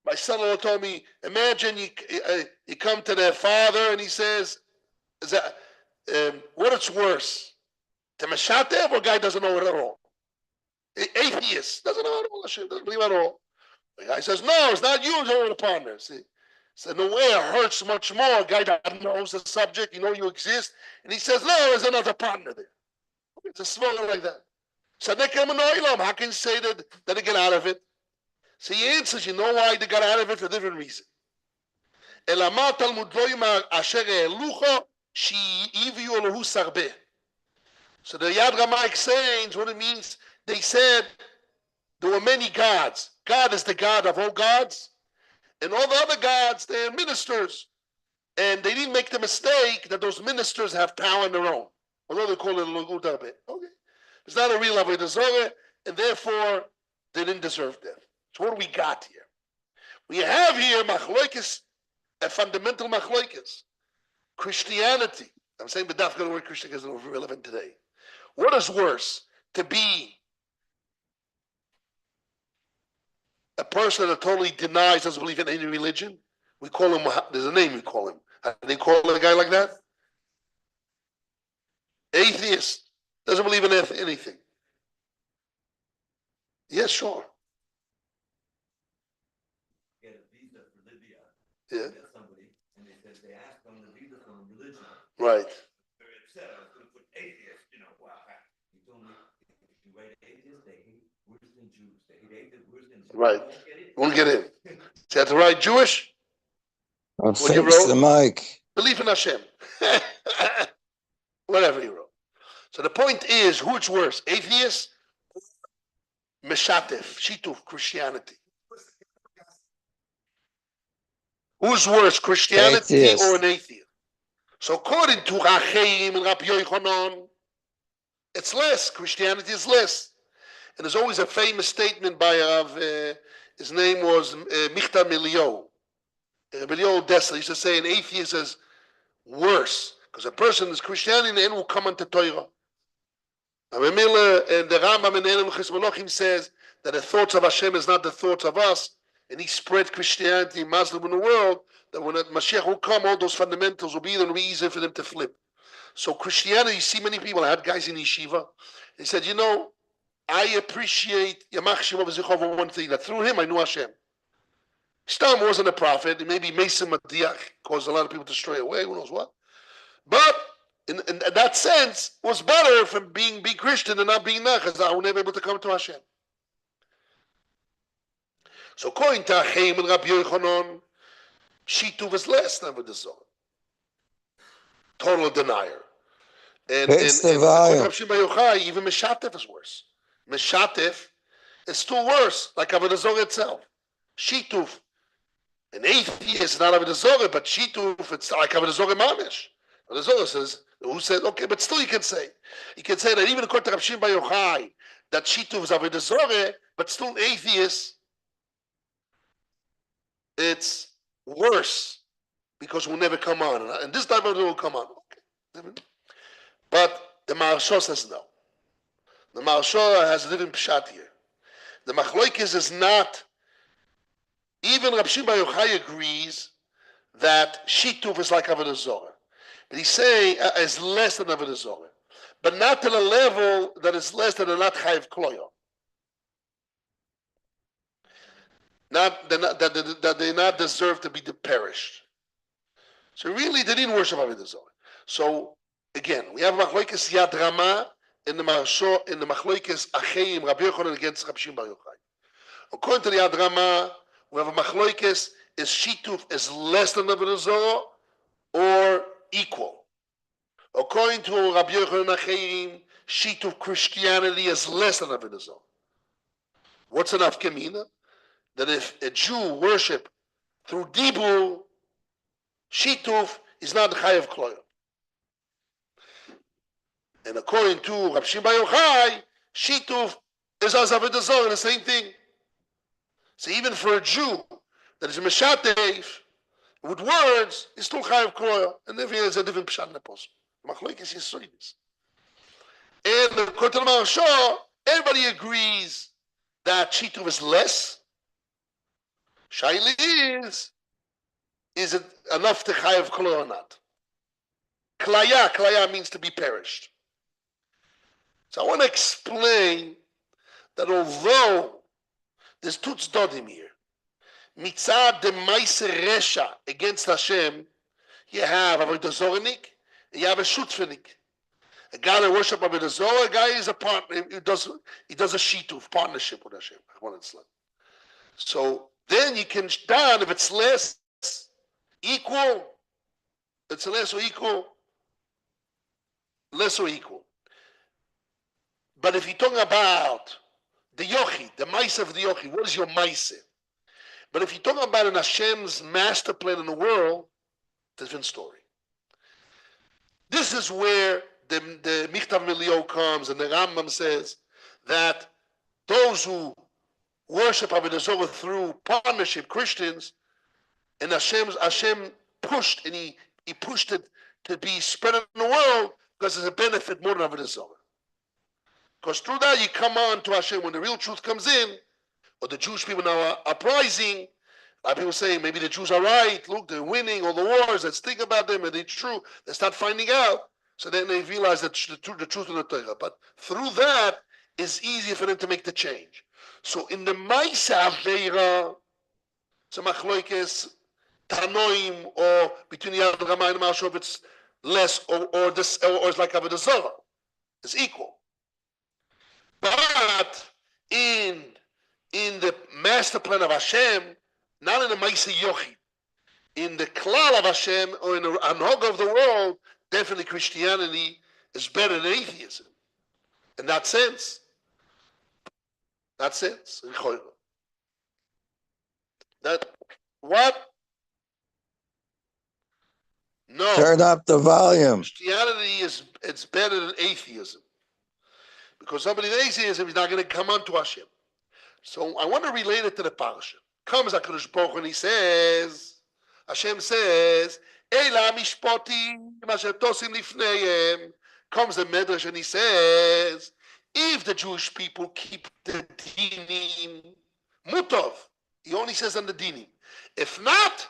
My son-in-law told me, imagine you come to their father and he says, is that, what is worse? To Meshatev, or a guy doesn't know it at all? Atheist, doesn't know at all, doesn't believe at all. The guy says, no, it's not you, you're the partner. See? So in a way, it hurts much more. A guy that knows the subject, you know you exist, and he says, no, there's another partner there. It's a smaller like that. So they come in Oilam. How can you say that they get out of it? So he answers, you know why they got out of it? For a different reason. So the Yad Rama explains what it means. They said there were many gods. God is the God of all gods. And all the other gods, they're ministers. And they didn't make the mistake that those ministers have power on their own. Although they call it a Lugud Arbe. Okay. It's not a real Avodah Zorah, and therefore they didn't deserve death. So what do we got here? We have here machloikis, a fundamental machloikis. Christianity. I'm saying the dafka word Christian is relevant today. What is worse? To be a person that totally denies, doesn't believe in any religion? We call him, there's a name we call him. How do they call a guy like that? Atheist. Doesn't believe in anything. Yes, sure. Get a visa for Libya. Yeah. Get somebody, and they asked on the visa from religion. Right. Very upset. I was going to put atheist. You know, wow. He told me if you write atheist, they hate worse than Jews. They hate atheist worse than Jews. Right. Won't get in. So that's right. Jewish. Fix the mic. Believe in Hashem. Whatever he wrote. So the point is, who's worse, atheist, Meshatef, Shituf, Christianity? Who's worse, Christianity Atheist. or an atheist? So according to Racheim and Rabbi Yochanan, it's less. Christianity is less. And there's always a famous statement by his name was Michta Milio. Milio Dessler used to say an atheist is worse because a person is Christianity and will come unto Torah. And the Rambam in Elam Chesmolochim says that the thoughts of Hashem is not the thoughts of us, and he spread Christianity, Muslim in the world, that when Mashiach will come, all those fundamentals will be there and it'll be easier for them to flip. So Christianity, you see many people, I had guys in yeshiva, they said, you know, I appreciate Yamach Shema V'Zichov one thing, that through him I knew Hashem. Stam wasn't a prophet, maybe Mason Madiach caused a lot of people to stray away, who knows what. But in that sense, was better from being Christian and not being Nachas. I was never able to come to Hashem. So according to Achaim and Rabbi Yochanan, Shituv is less than with the Zohar. Total denier. And Fix the according to volume. Rav Shimon Bar Yochai, even Meshatev is worse. Meshatev is still worse, like Avodah Zorah itself. Shituv, an atheist is not Avodah Zorah, but Shituv, it's like Avodah Zorah Mamish. Avodah Zorah says, who said, okay, but still you can say that even according to Rav Shimon Bar Yochai, that Shituv is Avodah Zorah, but still an atheist, it's worse because we'll never come on. And this time it will come on. Okay. But the Maharsha says no. The Maharsha has a different pshat here. The Machloikis is not, even Rav Shimon Bar Yochai agrees that Shituv is like Avodah Zorah. But he's saying is less than Avodah Zorah. But not to the level that is less than a not Chayiv Kloyo. That they not deserve to be perished. So really, they didn't worship Avodah Zorah. So again, we have Machloikis Yad Rama in the Maharsha, in the Machloikis Acheim Rabbi Yochanan against Rav Shimon Bar Yochai. According to the Yad Rama, we have a Machloikis is Shituf is less than Avodah Zorah or equal. According to Rabbi Yochanan Acheim, Shituf Christianity is less than Avodah Zorah. What's an afkamina? That if a Jew worship through Dibur, Shituf is not the Chayav Kloyo. And according to Rav Shimon Bar Yochai, Shituf is as Avodah Zorah, the same thing. So even for a Jew that is a Meshatev, with words, he's still Chayav Kloyo. And therefore there's a different Pshat in the Posuk. Machloikis Yisroidis. And according to the Maharsha, everybody agrees that Shituf is less. Shaili is it enough to Chayav Kloyo or not? Klaya means to be perished. So I want to explain that although there's two tzdodim here, mitzad de Maise Resha against Hashem, you have Avodah Zorahnik, and you have a Shutfanik. A guy that worships Avodah Zorah, a guy is a partner, he does a shituv, partnership with Hashem. So then you can down if it's less equal, it's less or equal. But if you're talking about the Yochi, the Maise of the Yochi, what is your Maise? But if you're talking about an Hashem's master plan in the world, different story. This is where the Michtav Milio comes, and the Rambam says that those who worship Avodah Zorah through partnership, Christians, and Hashem pushed, and he pushed it to be spread in the world because there's a benefit more than Avodah Zorah. Because through that you come on to Hashem when the real truth comes in, or the Jewish people now are uprising. A lot of people saying maybe the Jews are right. Look, they're winning all the wars. Let's think about them. Are they true? They start finding out. So then they realize that the truth in the Torah. But through that, it's easier for them to make the change. So in the Maisa Aveira, it's a Machloikes, Tanoim, or between the Yad Rama and the Maharsha, if it's less or it's like Avodah Zorah. It's equal. But in the master plan of Hashem, not in the Maisa Yochi, in the Klal of Hashem or in the Anhog of the world, definitely Christianity is better than atheism. In that sense. That what No. Turn up the volume. Christianity it's better than atheism. Because somebody in atheism is not going to come unto Hashem. So I want to relate it to the parasha. Comes HaKadosh Baruch Hu and he says, Hashem says, Eila mishpotim asher tosim lifneihem. Comes the Medrash and he says, if the Jewish people keep the dinim, mutov. He only says on the dinim. If not,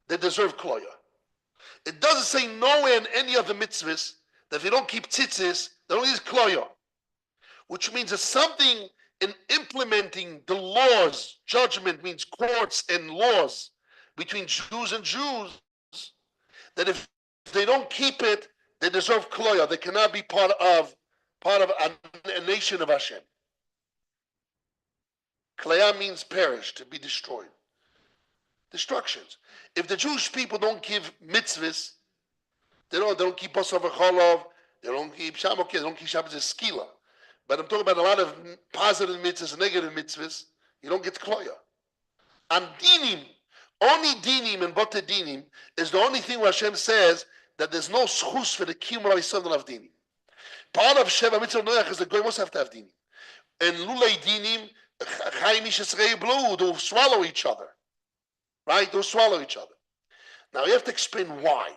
they deserve kloya. It doesn't say nowhere in any of the mitzvahs that if they don't keep tzitzis, they don't use kloya. Which means that something in implementing the laws, judgment means courts and laws between Jews and Jews, that if they don't keep it, they deserve kloya. They cannot be part of a nation of Hashem. Kloya means perish, to be destroyed. Destructions. If the Jewish people don't give mitzvahs, they don't keep Basar v'Cholov, they don't keep Shabbat, they don't keep Shabbat Skila. But I'm talking about a lot of positive mitzvahs and negative mitzvahs. You don't get kloya. And dinim, only dinim and bote dinim is the only thing where Hashem says that there's no schus for the kiyum of dinim. Part of Sheva Mitzvah Noach is the goy must have to have dinim. And lulei dinim, chayim yishrei blue, they'll swallow each other. Right? They'll swallow each other. Now you have to explain why.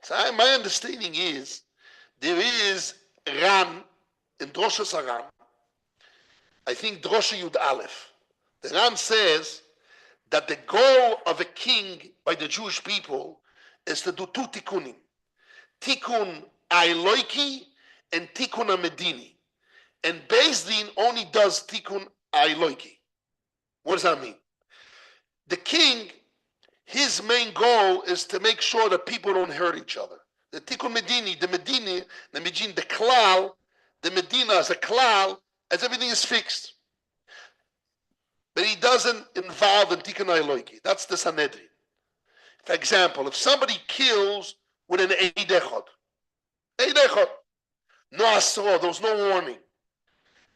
So my understanding is there is Ran in Drosha Saran, I think Drosha Yud Aleph. The Ran says that the goal of a king by the Jewish people is to do two tikkunim. Tikkun Ailoiki and Tikkun Amedini. And Beis Din only does Tikkun Ailoiki. What does that mean? The king, his main goal is to make sure that people don't hurt each other. The Tikkun Medini, the klal, the Medina as a klal, as everything is fixed. But he doesn't involve in Tikkun Ailoiki. That's the Sanhedrin. For example, if somebody kills with an Eidechot, no asro, there was no warning.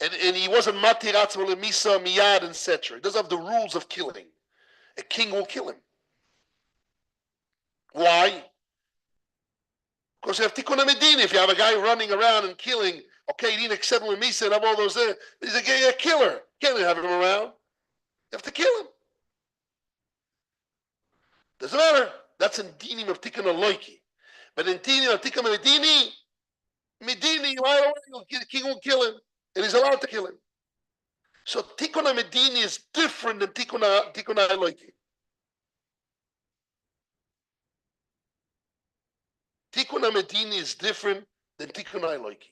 And he wasn't matiratz misa miyad, etc. He doesn't have the rules of killing. A king will kill him. Why? Because you have tikkun medina. If you have a guy running around and killing, okay, you need accept with misa and have all those there. He's a killer. You can't have him around. You have to kill him. Doesn't matter. That's in dinim of tikkun aloiki. But in dinim of tikkun medini, right away, the king will kill him. And he's allowed to kill him. So tikkun medini is different than tikkun aloiki. Tikkun medini is different than tikkun aloiki.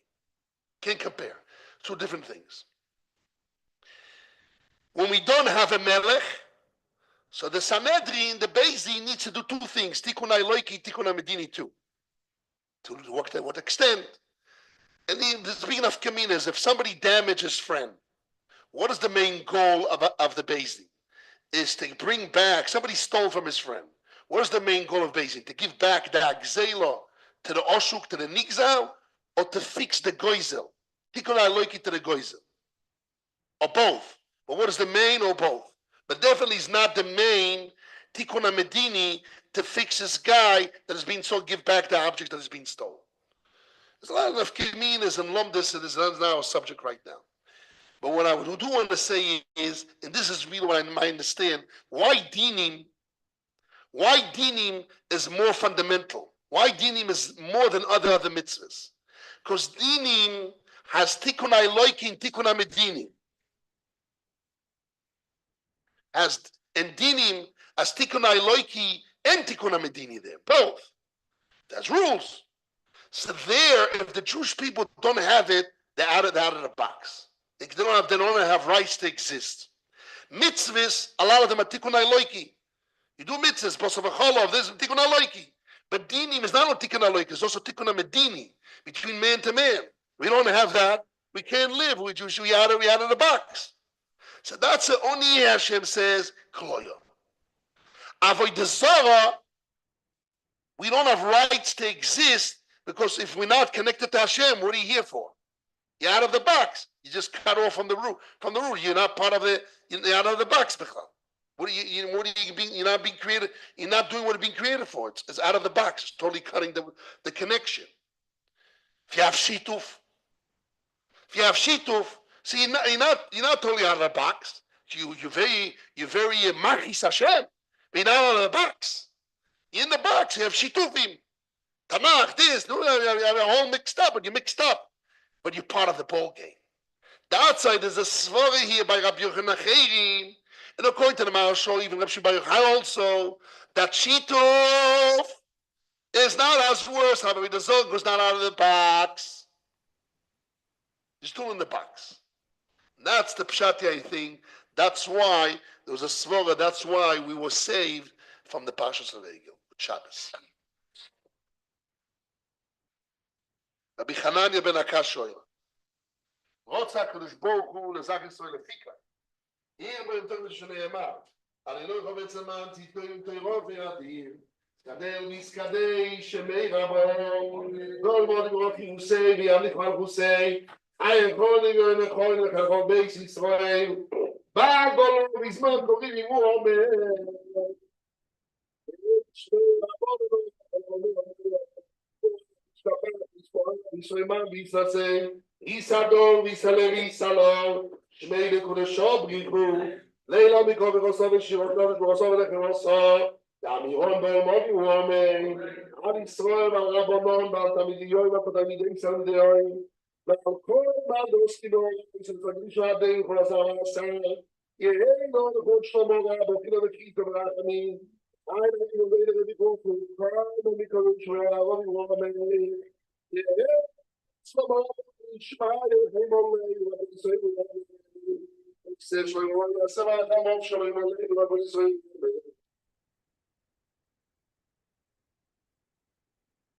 Can't compare. Two different things. When we don't have a melech, so the Sanhedrin, the Beis Din needs to do two things: tikkun aloiki, tikkun medini too. To what extent? And speaking of kaminas, if somebody damages friend, what is the main goal of the Beis Din? Is to bring back, somebody stole from his friend. What is the main goal of Beis Din? To give back the Agzela to the Oshuk, to the Nigzal, or to fix the Goizel? Tikkun aloiki to the Goizel. Or both. But what is the main or both? But definitely is not the main Tikkun medini to fix this guy that has been sold, give back the object that has been stolen. There's a lot of kiminas and lumdis, and this is now a subject right now. But what I do want to say is, and this is really what I understand, why dinim is more fundamental. Why dinim is more than other mitzvahs. Because dinim has tikkun aloiki and tikkun medini. And dinim has tikkun aloiki and tikkun medini there, both. There's rules. So there, if the Jewish people don't have it, they're out of the box. They don't have rights to exist. Mitzvahs, a lot of them are tikkun aloiki. You do mitzvahs, Basar v'Cholov, there's tikkun aloiki. But dinim is not only tikkun aloiki, it's also tikkun medini, between man to man. We don't have that. We can't live. We out of the box. So that's the only Hashem says, kloya. Avodah Zarah, we don't have rights to exist, because if we're not connected to Hashem, what are you here for? You're out of the box. You just cut off from the rule. You're not part of you're out of the box. What are you being? You're not being created. You're not doing what you're being created for. It's out of the box. It's totally cutting the connection. If you have shituf, see, you're not totally out of the box. You're very machis Hashem. But you're not out of the box. You're in the box. You have shitufim. Tanakh, this, no, you're all mixed up, but you're mixed up. But you're part of the ball game. The outside is a svara here by Rabbi Yochanan Acherim, and according to the Maharshal, even Rabbi Shimon Yochai also, that shituf is not as worse. However, the zog was not out of the box. He's still in the box. That's the pshatia thing. That's why there was a svara. That's why we were saved from the Parshas Regel with Shabbos. Rabbi Hanania ben Akash shoyla. רוצה הקדוש ברוך הוא לזך ישראל לפיקה. יהיה בו יותר שנאמר, אני לא יכול בעצם תיתוים תוירו וירדים, סקדי ומסקדי שמי רבו, כל מאוד ברוך יוסי וימליך מלכוסי, היכול ונכון לכלכול בייס ישראל, בגולו בזמן קוראים עמו אומר, Isador, Visaleri, Salon, Shmei Kudesho, Brigu, Leila Miko, Rosov, Shirot, Rosov, Rosov, Damiron, Belmont, Woman, Alisrael, Rabonon, Baltamidio, Patamidim, Sandeoi, Balcon, Baldoskido, Sanfagrisha, Day, Rosava, San, Yeno, the Coach Tomora, Bokino, the Key of Rakamin, I don't know whether the go to Carl, Miko, Woman, Slow. Says,